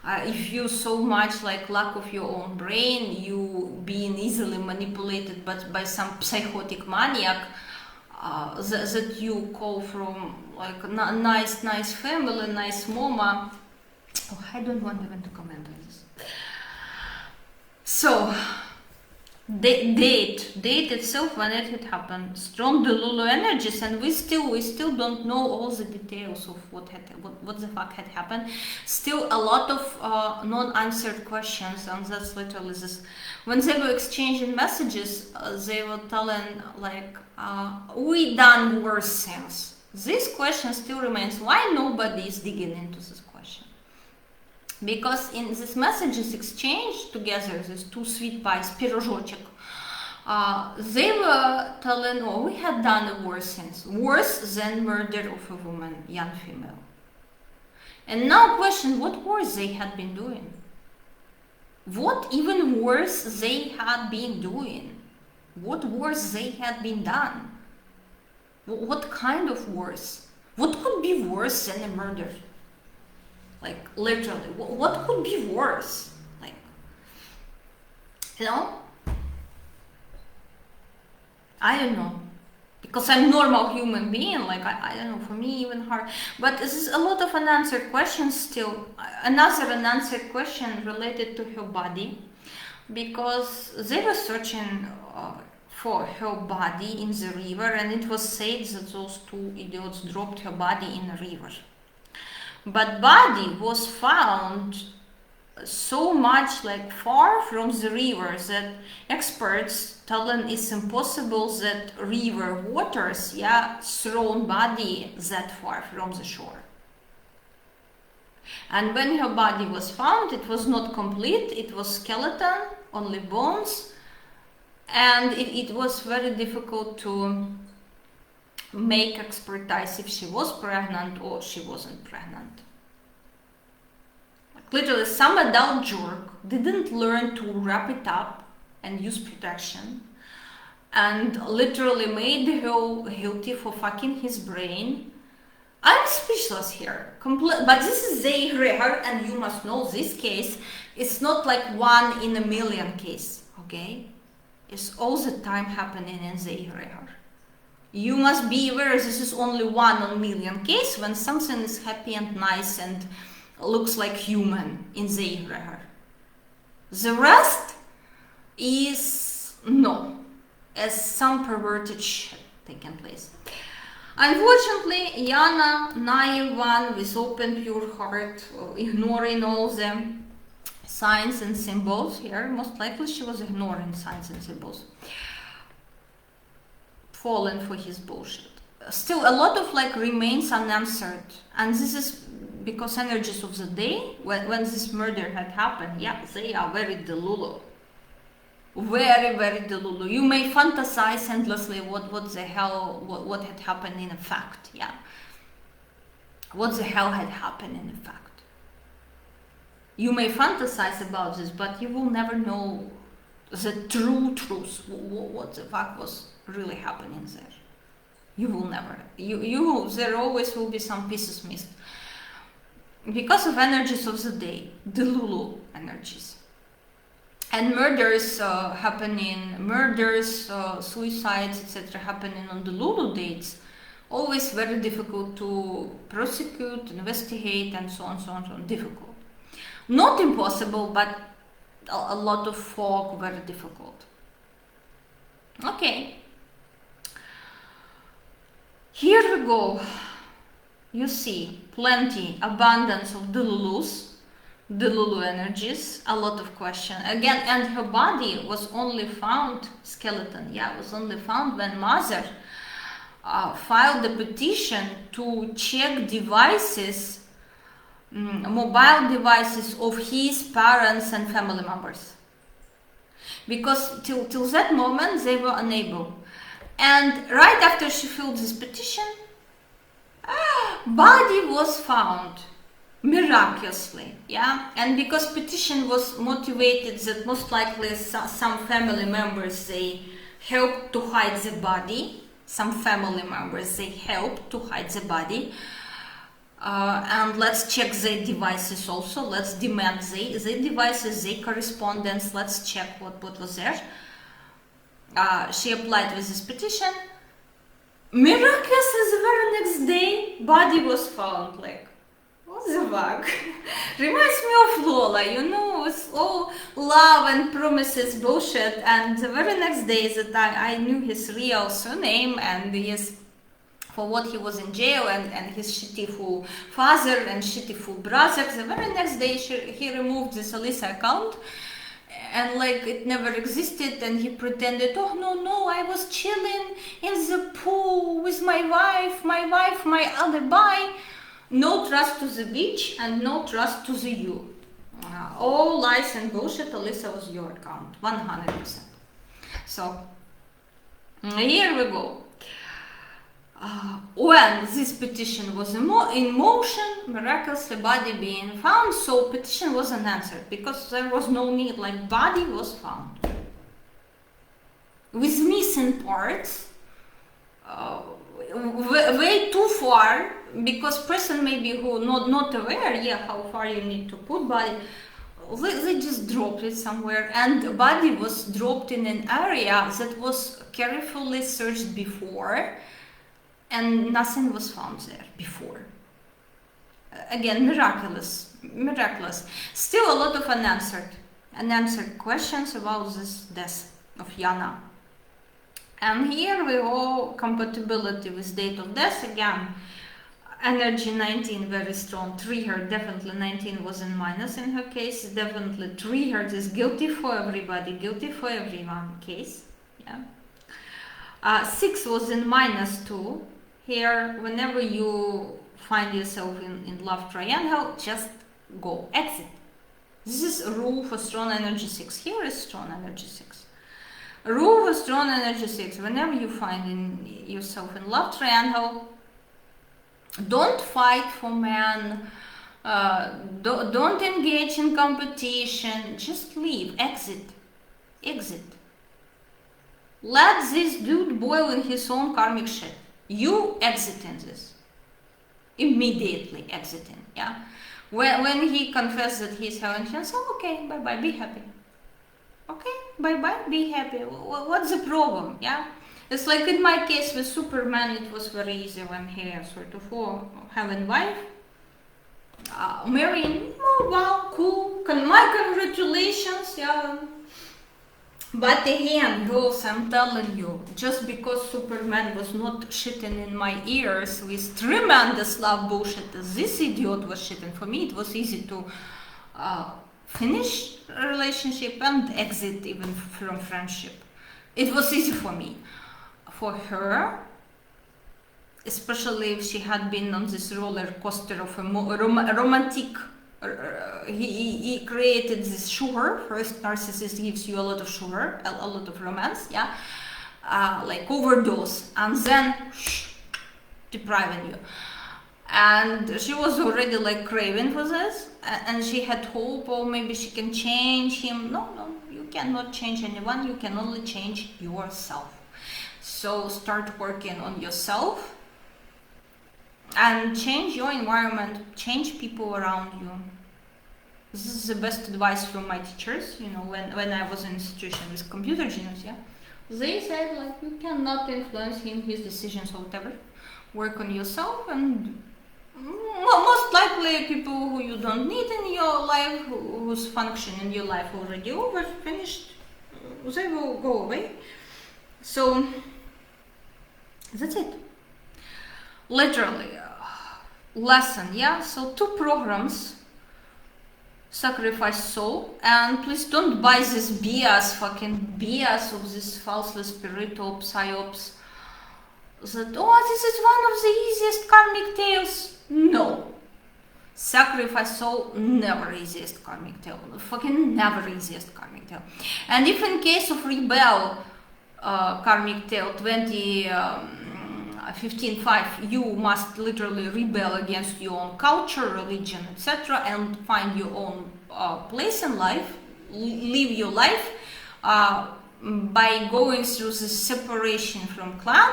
If you so much like lack of your own brain, you being easily manipulated but by some psychotic maniac that you call from like nice family, nice mama. Oh, I don't want even to comment on this. So, date itself when it had happened, strong Delulu energies, and we still don't know all the details of what the fuck had happened. Still a lot of non-answered questions, and that's literally this. When they were exchanging messages, they were telling like, we done worse things. This question still remains. Why nobody is digging into this question? Because in these messages exchanged together, these two sweet pies, pirozhochek, they were telling, oh, we had done worse things, worse than murder of a woman, young female. And now question, what worse they had been doing? What even worse they had been doing? What worse they had been done? What kind of worse? What could be worse than a murder? Like, literally, what could be worse? Like, you know? I don't know. Because I'm a normal human being, like, I don't know, for me even hard. But this is a lot of unanswered questions still. Another unanswered question related to her body. Because they were searching for her body in the river, and it was said that those two idiots dropped her body in a river. But body was found so much like far from the river that experts tell them it's impossible that river waters, thrown body that far from the shore. And when her body was found, it was not complete, it was skeleton, only bones, and it was very difficult to make expertise if she was pregnant or she wasn't pregnant. Like, literally, some adult jerk didn't learn to wrap it up and use protection, and literally made her guilty for fucking his brain. I'm speechless here. But this is a rare, and you must know this case. It's not like 1 in a million case, okay? It's all the time happening in the rare. You must be aware this is only 1 in a million case when something is happy and nice and looks like human in the rare. The rest is no, as some perverted shit taking place. Unfortunately, Yana, naive one with open pure heart, ignoring all the signs and symbols here, most likely she was ignoring signs and symbols, fallen for his bullshit. Still, a lot of like remains unanswered, and this is because energies of the day, when this murder had happened, they are very delulu. Very, very delulu. You may fantasize endlessly what the hell, what had happened in fact, What the hell had happened in fact. You may fantasize about this, but you will never know the true truth, what the fuck was really happening there. You will never. There always will be some pieces missed. Because of energies of the day, delulu energies. And murders suicides, etc. happening on the Lulu dates, always very difficult to prosecute, investigate, and so on, so on, so on. Difficult. Not impossible, but a lot of fog, very difficult. Okay. Here we go. You see, plenty, abundance of Delulu energies, a lot of question. Again, and her body was only found, skeleton, was only found when mother filed a petition to check devices, mobile devices of his parents and family members. Because till that moment they were unable. And right after she filled this petition, body was found. Miraculously, and because petition was motivated that most likely some family members, they helped to hide the body, and let's check the devices also, let's demand the devices, the correspondence, let's check what was there. She applied with this petition. Miraculously, the very next day, body was found, like, What the fuck? Reminds me of Lola, you know, it's all love and promises bullshit. And the very next day that I knew his real surname and his, for what he was in jail, and his shitty father and shitty brother. The very next day he removed this Alyssa account and like it never existed, and he pretended, oh no, I was chilling in the pool with my wife, my alibi. No trust to the beach and no trust to the you. All lies and bullshit. Alyssa was your account, 100%. So here we go. When this petition was in motion, miraculously body being found, so petition wasn't answered because there was no need, like body was found. With missing parts, way too far, because person maybe who not aware, yeah, how far you need to put body, they just dropped it somewhere, and the body was dropped in an area that was carefully searched before, and nothing was found there before. Again, miraculous. Still a lot of unanswered questions about this death of Yana. And here we go, compatibility with date of death again. Energy 19 very strong, trigger, definitely 19 was in minus in her case, definitely triggered is guilty for everybody, guilty for everyone case. Yeah. 6 was in minus 2. Here, whenever you find yourself in love triangle, just go, exit. This is a rule for strong energy 6. Here is strong energy 6. A rule for strong energy 6, whenever you find yourself in love triangle, don't fight for man, don't engage in competition, just leave, exit. Let this dude boil in his own karmic shit. You exiting this. Immediately exiting, yeah? When he confessed that he's having cancer, okay, bye-bye, be happy. Okay, bye-bye, be happy. What's the problem, yeah? It's like in my case with Superman, it was very easy when he sort of having wife. Marrying, oh wow, cool, my congratulations, yeah. But again, girls, I'm telling you, just because Superman was not shitting in my ears with tremendous love bullshit as this idiot was shitting, for me it was easy to finish a relationship and exit even from friendship. It was easy for me. For her, especially if she had been on this roller coaster of a romantic, he created this sugar. First, narcissist gives you a lot of sugar, a lot of romance, yeah, like overdose, and then depriving you. And she was already like craving for this, and she had hope, or maybe she can change him. No, you cannot change anyone, you can only change yourself. So start working on yourself and change your environment, change people around you. This is the best advice from my teachers, you know, when I was in a situation with computer genius, yeah. They said, like, you cannot influence him, his decisions or whatever. Work on yourself, and most likely people who you don't need in your life, whose function in your life already over, finished, they will go away. So that's it. Literally, lesson, yeah? So 2 programs, sacrifice soul, and please don't buy this BS, fucking BS of this falsely spiritual psyops, that, oh, this is one of the easiest karmic tales. No. Sacrifice soul, never easiest karmic tale. Fucking never easiest karmic tale. And if in case of rebel karmic tale 15.5, you must literally rebel against your own culture, religion, etc., and find your own place in life, live your life by going through the separation from clan.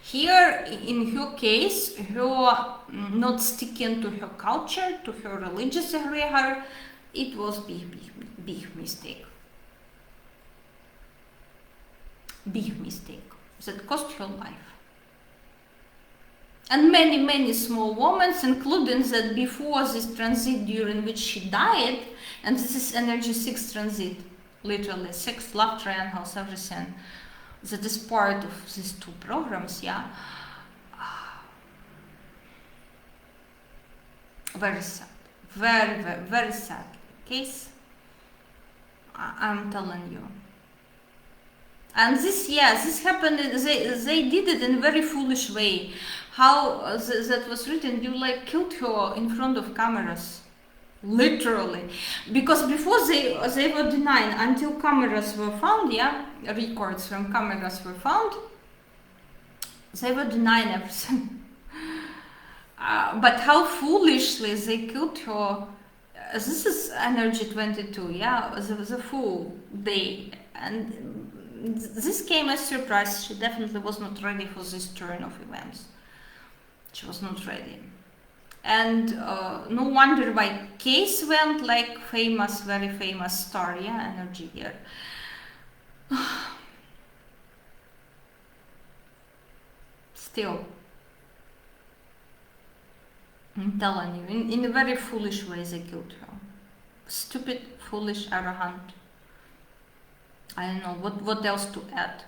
Here, in her case, her not sticking to her culture, to her religious egregor, it was big mistake. Big mistake that cost her life. And many small moments, including that before this transit during which she died, and this is energy 6 transit, literally 6 love triangles, everything that is part of these 2 programs, yeah. Very sad, very sad case, I'm telling you. And this, yeah, this happened, they did it in a very foolish way. How that was written, you like killed her in front of cameras, literally. Because before they were denying, until cameras were found, yeah, records from cameras were found, they were denying everything. But how foolishly they killed her. This is energy 22, yeah, the full day. And this came as a surprise. She definitely was not ready for this turn of events. She was not ready. And no wonder why case went like famous, very famous star, yeah, energy here. Still, I'm telling you, in a very foolish way they killed her. Stupid, foolish, arrogant. I don't know what else to add.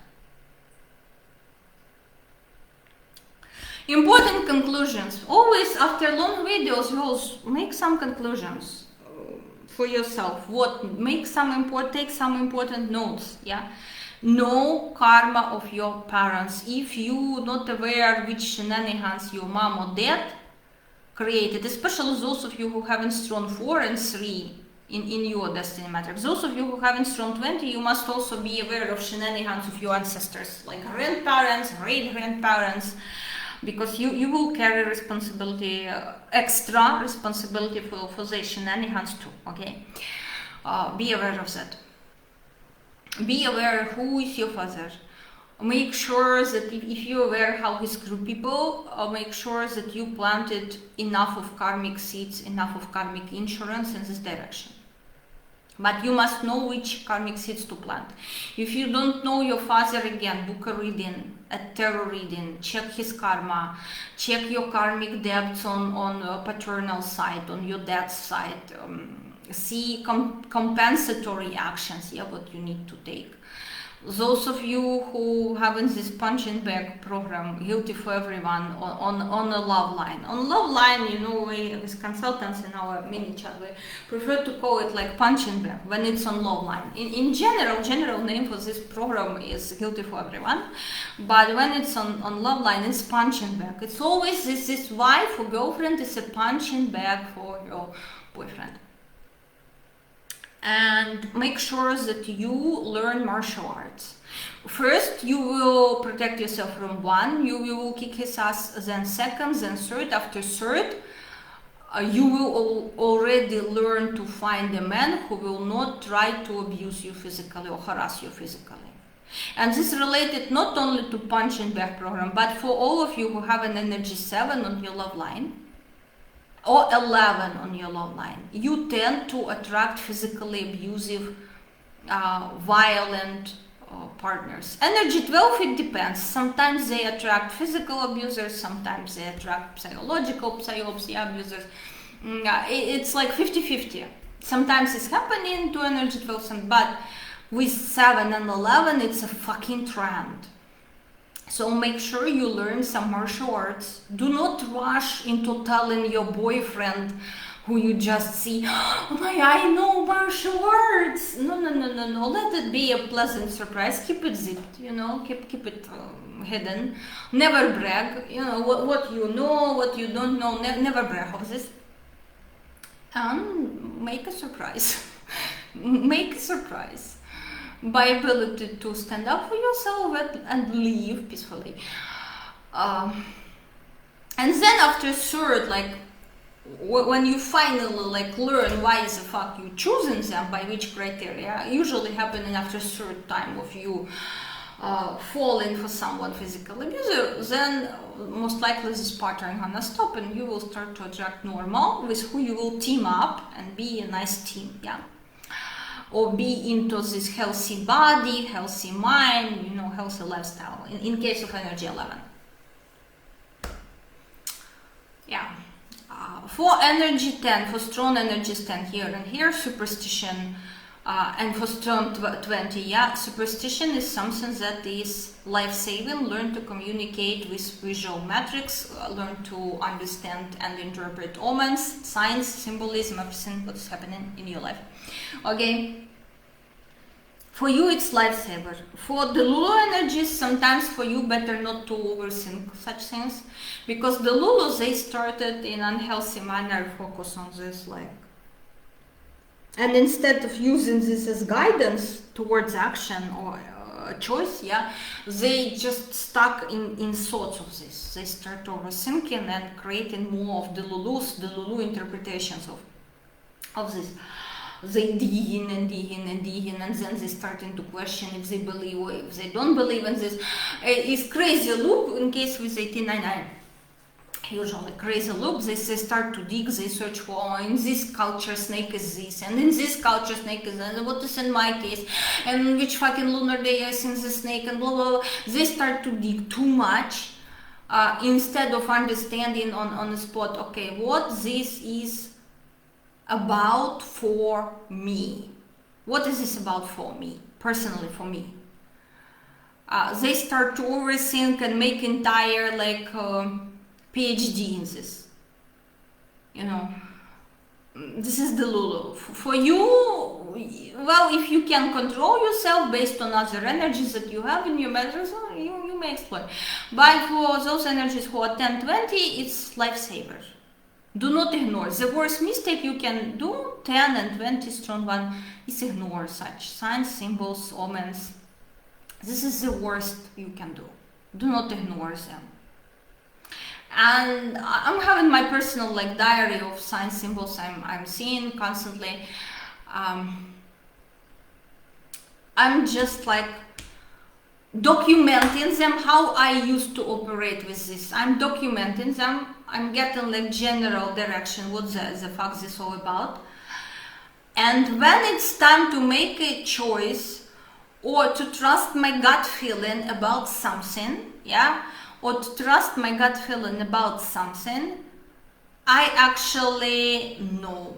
Important conclusions. Always after long videos, you will make some conclusions for yourself. Take some important notes. Yeah. Know karma of your parents. If you not aware which shenanigans your mom or dad created, especially those of you who haven't strong 4 and 3 in your destiny matrix. Those of you who haven't strong 20, you must also be aware of shenanigans of your ancestors, like grandparents, great-grandparents, because you will carry responsibility, extra responsibility for the shenanigans too, okay? Be aware of that. Be aware who is your father. Make sure that if you're aware how he screwed people, make sure that you planted enough of karmic seeds, enough of karmic insurance in this direction. But you must know which karmic seeds to plant. If you don't know your father, again, book a reading, a tarot reading, check his karma, check your karmic debts on paternal side, on your dad's side, see compensatory actions, yeah, what you need to take. Those of you who haven't this punching bag program, Guilty for Everyone, on a love line. On love line, you know, we as consultants in our mini chat, we prefer to call it like punching bag when it's on love line. In general name for this program is Guilty for Everyone, but when it's on love line, it's punching bag. It's always this wife or girlfriend is a punching bag for your boyfriend. And make sure that you learn martial arts. First, you will protect yourself from 1, you will kick his ass, then 2nd, then 3rd. After 3rd, you will already learn to find a man who will not try to abuse you physically or harass you physically. And this is related not only to punching bag program, but for all of you who have an energy 7 on your love line, or 11 on your love line, you tend to attract physically abusive, violent partners. Energy 12, it depends. Sometimes they attract physical abusers, sometimes they attract psychological abusers. It's like 50-50. Sometimes it's happening to energy 12, but with 7 and 11, it's a fucking trend. So make sure you learn some martial arts. Do not rush into telling your boyfriend who you just see, oh my, I know martial arts. No. Let it be a pleasant surprise. Keep it zipped, you know, keep it hidden. Never brag, you know, what you know, what you don't know, never brag of this. And make a surprise. Make a surprise. By ability to stand up for yourself and leave peacefully. And then after 3rd, like when you finally like learn why the fuck you choosing them, by which criteria, usually happening after 3rd time of you falling for someone physical abuser, then most likely this pattern gonna stop and you will start to attract normal with who you will team up and be a nice team, yeah. Or be into this healthy body, healthy mind, you know, healthy lifestyle, in case of energy 11. For energy 10, for strong energies 10 here and here, superstition, and for strong 20, yeah, superstition is something that is life-saving. Learn to communicate with visual matrix, learn to understand and interpret omens, signs, symbolism, everything what's happening in your life. Okay. For you, it's lifesaver. For the Lulu energies, sometimes for you better not to overthink such things, because the Lulus, they started in unhealthy manner, focus on this, like, and instead of using this as guidance towards action or choice, yeah, they just stuck in thoughts of this. They start overthinking and creating more of the Lulus, the Lulu interpretations of this. They dig in and dig in and dig in, and then they starting to question if they believe or if they don't believe in this. It's crazy loop in case with 1899. Usually crazy loop, they start to dig, they search for, oh, in this culture snake is this, and in this culture snake is that, and what is in my case, and which fucking lunar day is in the snake, and blah blah blah. They start to dig too much instead of understanding on the spot, okay, what this is about for me. What is this about for me, personally for me? They start to overthink and make entire like PhD in this. You know, this is the Lulu. For you, well, if you can control yourself based on other energies that you have in your matrix, you may explore. But for those energies who are 10-20, it's lifesaver. Do not ignore. The worst mistake you can do, 10 and 20 strong one, is ignore such signs, symbols, omens. This is the worst you can do. Do not ignore them. And I'm having my personal like diary of signs, symbols I'm seeing constantly. I'm just like documenting them, how I used to operate with this. I'm documenting them. I'm getting like general direction, what the fuck this all about. And when it's time to make a choice or to trust my gut feeling about something, yeah, or to trust my gut feeling about something, I actually know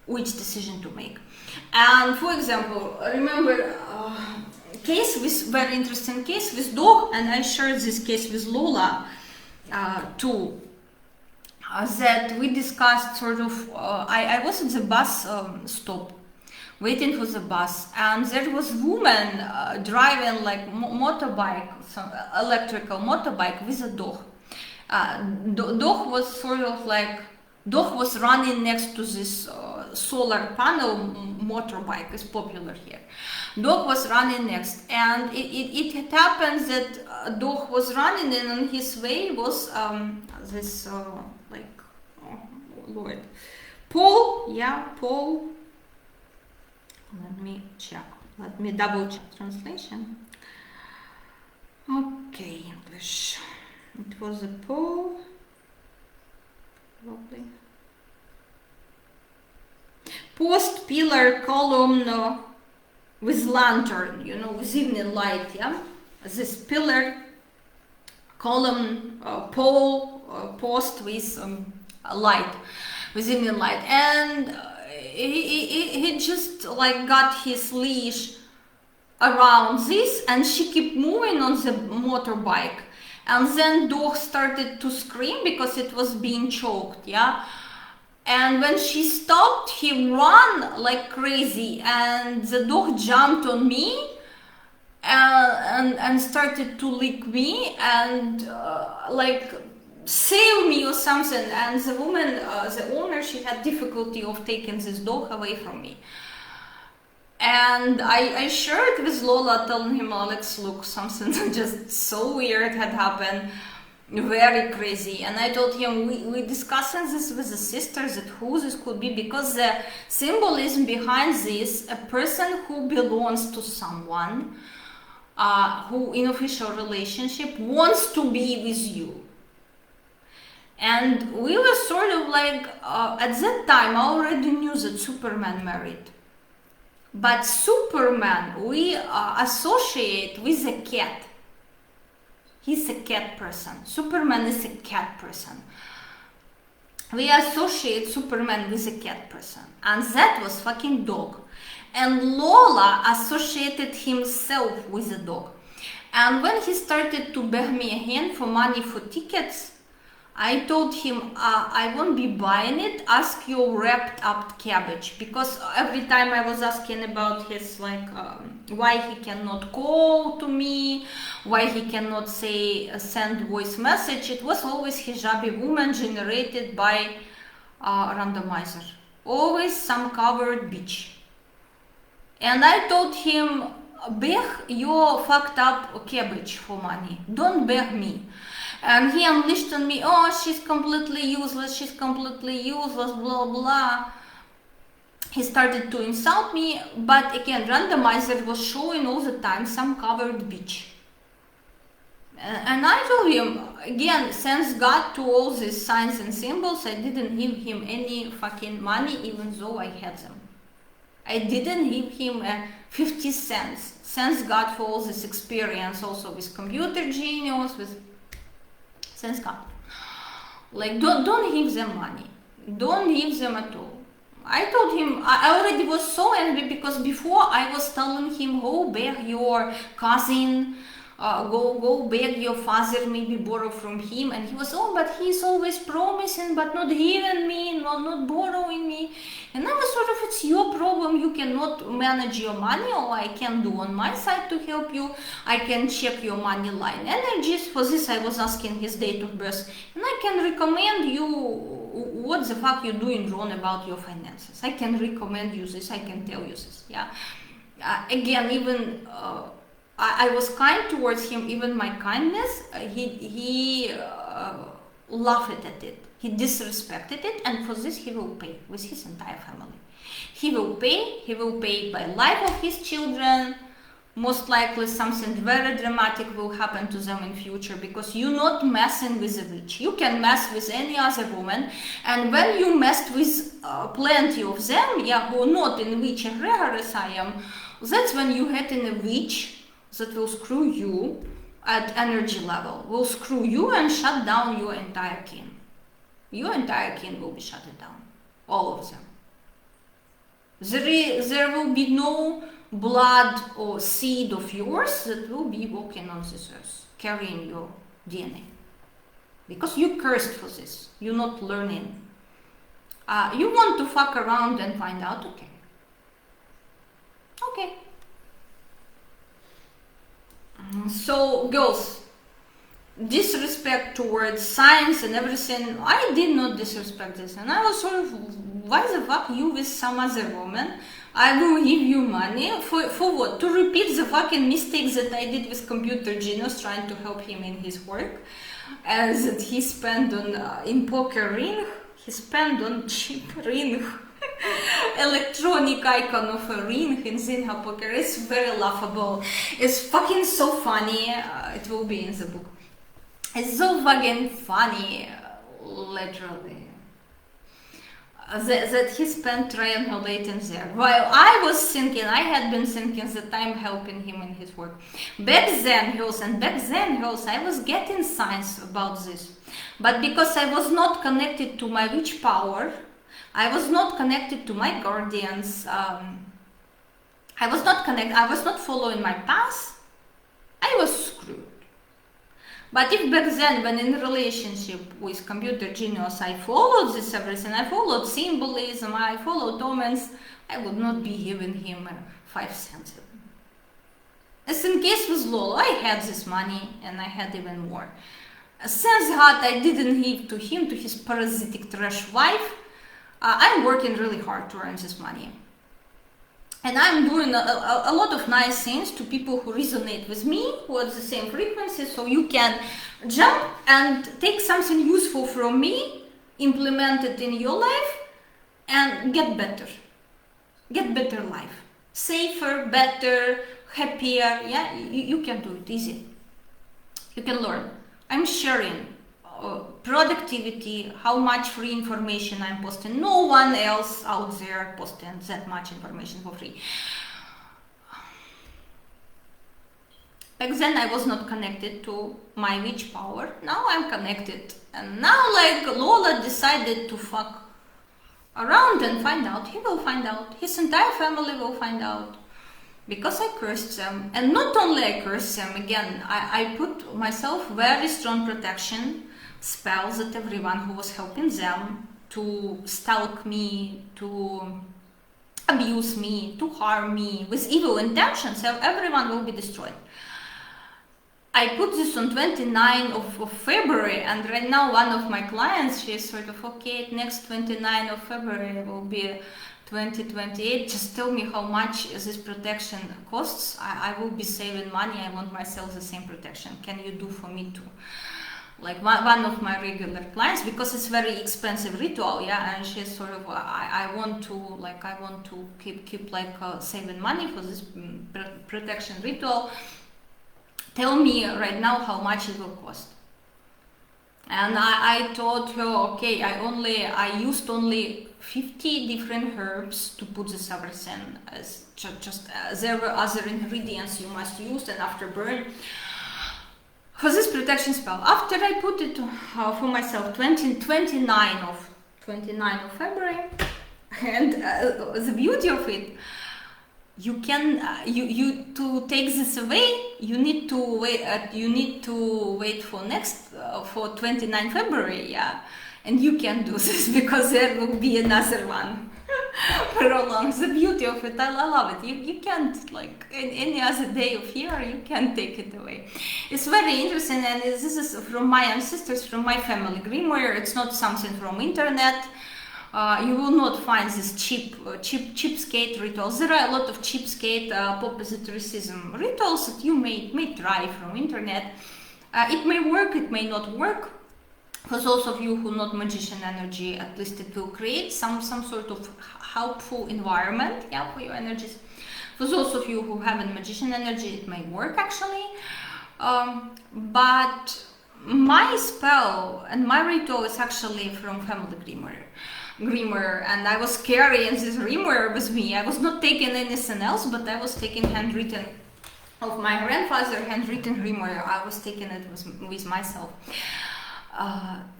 which decision to make. And for example, remember case with very interesting case with dog, and I shared this case with Lola too, that we discussed sort of, I was at the bus stop waiting for the bus, and there was a woman driving like motorbike, some electrical motorbike with a dog. Dog was sort of like, dog was running next to this solar panel. Motorbike is popular here. Dog was running next, and it happens that dog was running, and on his way was this like, oh Lord, pole, yeah, pole. Let me check. Let me double check translation. Okay, English. It was a pole. Lovely. Post, pillar, column with lantern, you know, with evening light, yeah? This pillar, column, pole, post with light, with evening light. And he just like got his leash around this, and she kept moving on the motorbike. And then dog started to scream because it was being choked, yeah? And when she stopped, he ran like crazy, and the dog jumped on me and started to lick me and like save me or something. And the woman, the owner, she had difficulty of taking this dog away from me. And I shared with Lola, telling him, Alex, look, something just so weird had happened. Very crazy. And I told him, we discussing this with the sisters, that who this could be, because the symbolism behind this, a person who belongs to someone who in official relationship wants to be with you. And we were sort of like, at that time I already knew that Superman married. But Superman we associate with a cat. He's a cat person. Superman is a cat person. we associate Superman with a cat person, and that was fucking dog. And Lola associated himself with a dog. And when he started to beg me again for money for tickets, I told him, I won't be buying it, ask your wrapped up cabbage. Because every time I was asking about his, like, why he cannot call to me, why he cannot send voice message, it was always hijabi woman generated by randomizer. Always some covered bitch. And I told him, beg your fucked up cabbage for money, don't beg me. And he unleashed on me, oh, she's completely useless, blah blah. He started to insult me, but again, randomizer was showing all the time some covered bitch. And I told him, again, thanks God to all these signs and symbols, I didn't give him any fucking money, even though I had them. I didn't give him 50 cents. Thanks God for all this experience, also with computer genius, with... Thanks God. Like, don't give them money. Don't give them at all. I told him, I already was so angry because before I was telling him, go beg your cousin, go beg your father, maybe borrow from him. And he was, oh, but he's always promising, but not giving me, not borrowing me. And I was sort of, it's your problem, you cannot manage your money, all I can do on my side to help you, I can check your money line energies. For this I was asking his date of birth, and I can recommend you what the fuck you're doing wrong about your finances. I can recommend you this, I can tell you this, yeah. Again, even I was kind towards him, even my kindness, he laughed at it. He disrespected it, and for this he will pay with his entire family. He will pay by life of his children. Most likely something very dramatic will happen to them in future, because you're not messing with a witch. You can mess with any other woman, and when you messed with plenty of them, yeah, who are not in witch egregor as I am, that's when you get in a witch that will screw you at energy level, will screw you and shut down your entire kin. Your entire kin will be shut down, all of them. There will be no blood or seed of yours that will be walking on this earth, carrying your DNA. Because you cursed for this, you're not learning. You want to fuck around and find out, okay. Okay. So, girls, disrespect towards science and everything, I did not disrespect this, and I was sort of, why the fuck you with some other woman? I will give you money for what? To repeat the fucking mistakes that I did with computer genius trying to help him in his work, as that he spent on in poker ring, he spent on cheap ring. Electronic icon of a ring in Zinha poker. It's very laughable. It's fucking so funny. It will be in the book. It's so fucking funny, literally. That he spent triangulating there. While I was thinking, I had been thinking that I'm helping him in his work. Back then, girls, I was getting signs about this. But because I was not connected to my witch power, I was not connected to my guardians, I was not following my path, I was screwed. But if back then, when in relationship with computer genius, I followed this everything, I followed symbolism, I followed omens, I would not be giving him 5 cents. As in case with Lola, I had this money and I had even more. Since God I didn't give to him, to his parasitic trash wife, I'm working really hard to earn this money. And I'm doing a lot of nice things to people who resonate with me, who are the same frequency, so you can jump and take something useful from me, implement it in your life, and get better. Get better life. Safer, better, happier, yeah, you can do it easy. You can learn. I'm sharing productivity, how much free information I'm posting. No one else out there posting that much information for free. Back then I was not connected to my witch power. Now I'm connected. And now like Lola decided to fuck around and find out. He will find out. His entire family will find out. Because I cursed them. And not only I cursed them, again, I put myself very strong protection spells at everyone who was helping them to stalk me, to abuse me, to harm me with evil intentions. So everyone will be destroyed. I put this on 29th of February, and right now one of my clients, she's sort of, okay, next 29th of February will be 2028, just tell me how much this protection costs. I will be saving money, I want myself the same protection. Can you do for me too? Like one of my regular clients, because it's very expensive ritual, yeah, and she's sort of, I want to keep like saving money for this protection ritual. Tell me right now how much it will cost. And I told her, okay, I used only 50 different herbs to put this everything, as just there were other ingredients you must use, and after burn for this protection spell. After I put it for myself 29 of February, and the beauty of it, you can you to take this away, you need to wait for next for 29 February, yeah, and you can do this because there will be another one. Prolong the beauty of it. I love it. You can't, like in any other day of year, you can't take it away. It's very interesting, and this is from my ancestors, from my family grimoire. It's not something from internet. You will not find this cheapskate rituals. There are a lot of cheapskate positivism rituals that you may try from internet. It may work, it may not work. For those of you who not magician energy, at least it will create some sort of helpful environment, yeah, for your energies. For those of you who haven't magician energy, it may work actually. But my spell and my ritual is actually from family grimoire, and I was carrying this grimoire with me. I was not taking anything else, but I was taking handwritten of my grandfather, handwritten grimoire. I was taking it with myself.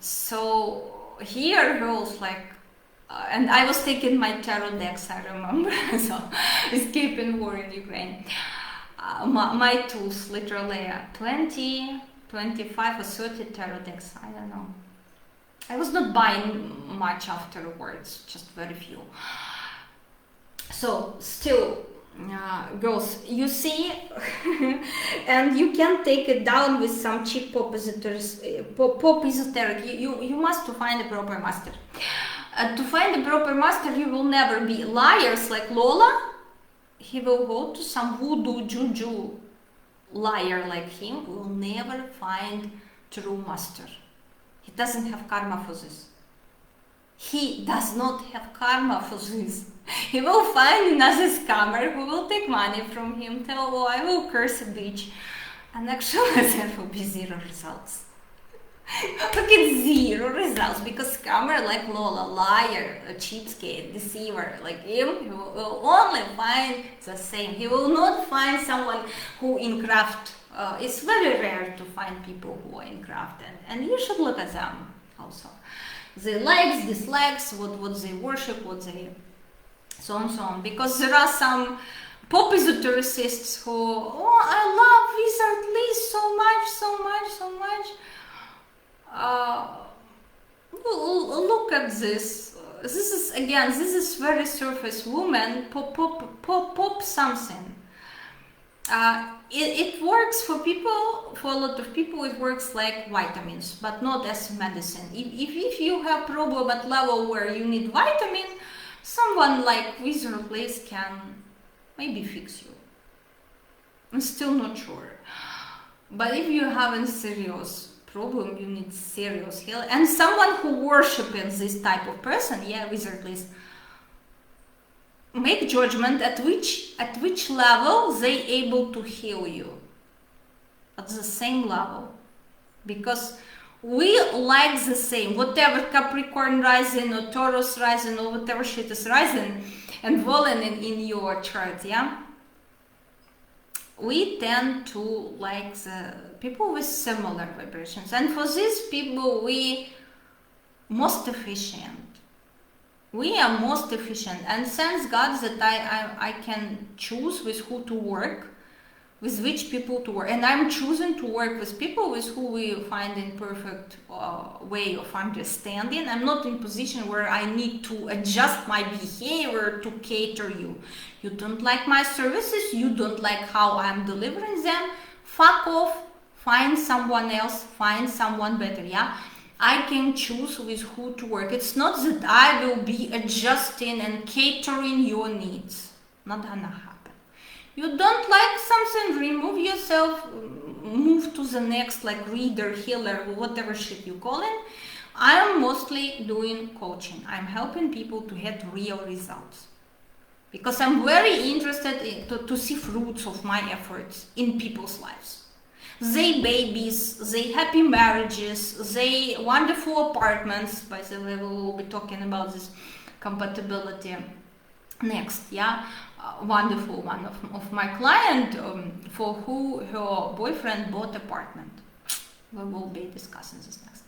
So here goes like, and I was taking my tarot decks, I remember, so escaping war in Ukraine. My tools, literally 20, 25 or 30 tarot decks, I don't know. I was not buying much afterwards, just very few. So still, girls, you see, and you can take it down with some cheap pop esoteric. You must find a proper master. To find a proper master, you will never be liars like Lola. He will go to some voodoo juju liar like him. Will never find true master. He doesn't have karma for this. He does not have karma for this. He will find another scammer who will take money from him, tell, oh, I will curse a bitch. And actually there will be zero results. Look at zero results, because scammer like Lola, liar, a cheapskate, deceiver like him, he will only find the same. He will not find someone who in craft. It's very rare to find people who are in craft, and you should look at them also. They likes, dislikes, what they worship, what they so on, because there are some pop esotericists who, oh, I love Wizard Liz so much. Look at this. This is very surface woman, pop something. It works for people, for a lot of people it works like vitamins, but not as medicine. If you have problem at level where you need vitamin, someone like Wizard Liz can maybe fix you. I'm still not sure. But if you have a serious problem, you need serious heal, and someone who worships this type of person, yeah, Wizard Liz, make judgment at which level they able to heal you. At the same level, because we like the same, whatever Capricorn rising or Taurus rising or whatever shit is rising and falling in your chart, yeah. we tend to like the people with similar vibrations, and for these people we most efficient. We are most efficient, and thanks God that I can choose with who to work, with which people to work, and I'm choosing to work with people with who we find in perfect way of understanding. I'm not in position where I need to adjust my behavior to cater you. You don't like my services, you don't like how I'm delivering them, fuck off, find someone else, find someone better, yeah? I can choose with who to work. It's not that I will be adjusting and catering your needs. Not gonna happen. You don't like something, remove yourself, move to the next, like reader, healer, whatever shit you call it. I'm mostly doing coaching. I'm helping people to get real results. Because I'm very interested to see fruits of my efforts in people's lives. They babies, they happy marriages, they wonderful apartments. By the way, we will be talking about this compatibility next, yeah? Wonderful one of my client for who her boyfriend bought apartment. We will be discussing this next.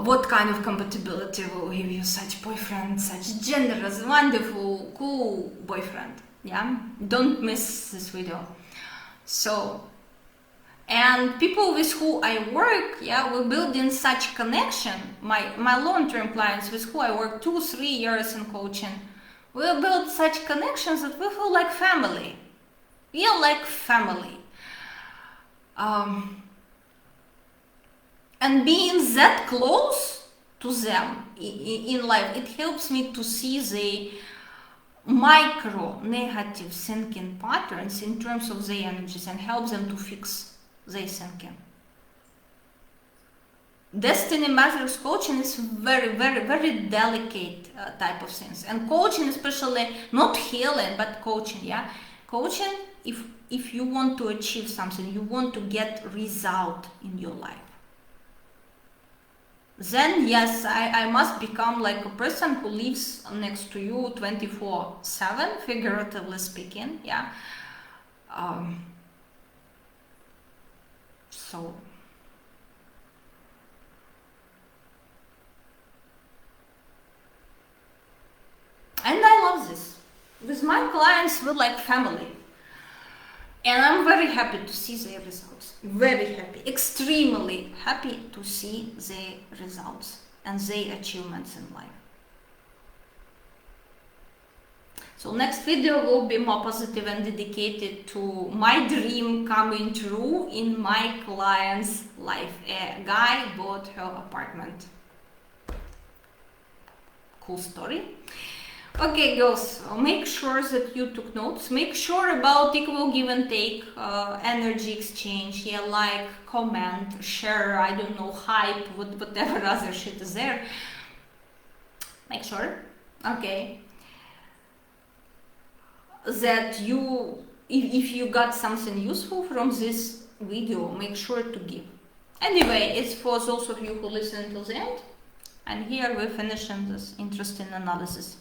What kind of compatibility will give you such boyfriend, such generous, wonderful, cool boyfriend, yeah? Don't miss this video. So, and people with who I work, yeah, we're building such connection. My long-term clients with who I work 2-3 years in coaching, we'll build such connections that we feel like family. We are like family. And being that close to them in life, it helps me to see the micro negative thinking patterns in terms of their energies and help them to fix their thinking. Destiny matrix coaching is very delicate type of things, and coaching, especially not healing but coaching, yeah, coaching, if you want to achieve something, you want to get result in your life, then yes, I must become like a person who lives next to you 24/7, figuratively speaking, yeah. So and I love this. With my clients, we're like family. And I'm very happy to see their results. Very happy, extremely happy to see their results and their achievements in life. So next video will be more positive and dedicated to my dream coming true in my client's life. A guy bought her apartment. Cool story. Okay, girls, make sure that you took notes. Make sure about equal give and take, energy exchange, yeah, like, comment, share, I don't know, hype, whatever other shit is there. Make sure, okay, that you, if you got something useful from this video, make sure to give. Anyway, it's for those of you who listen till the end. And here we're finishing this interesting analysis.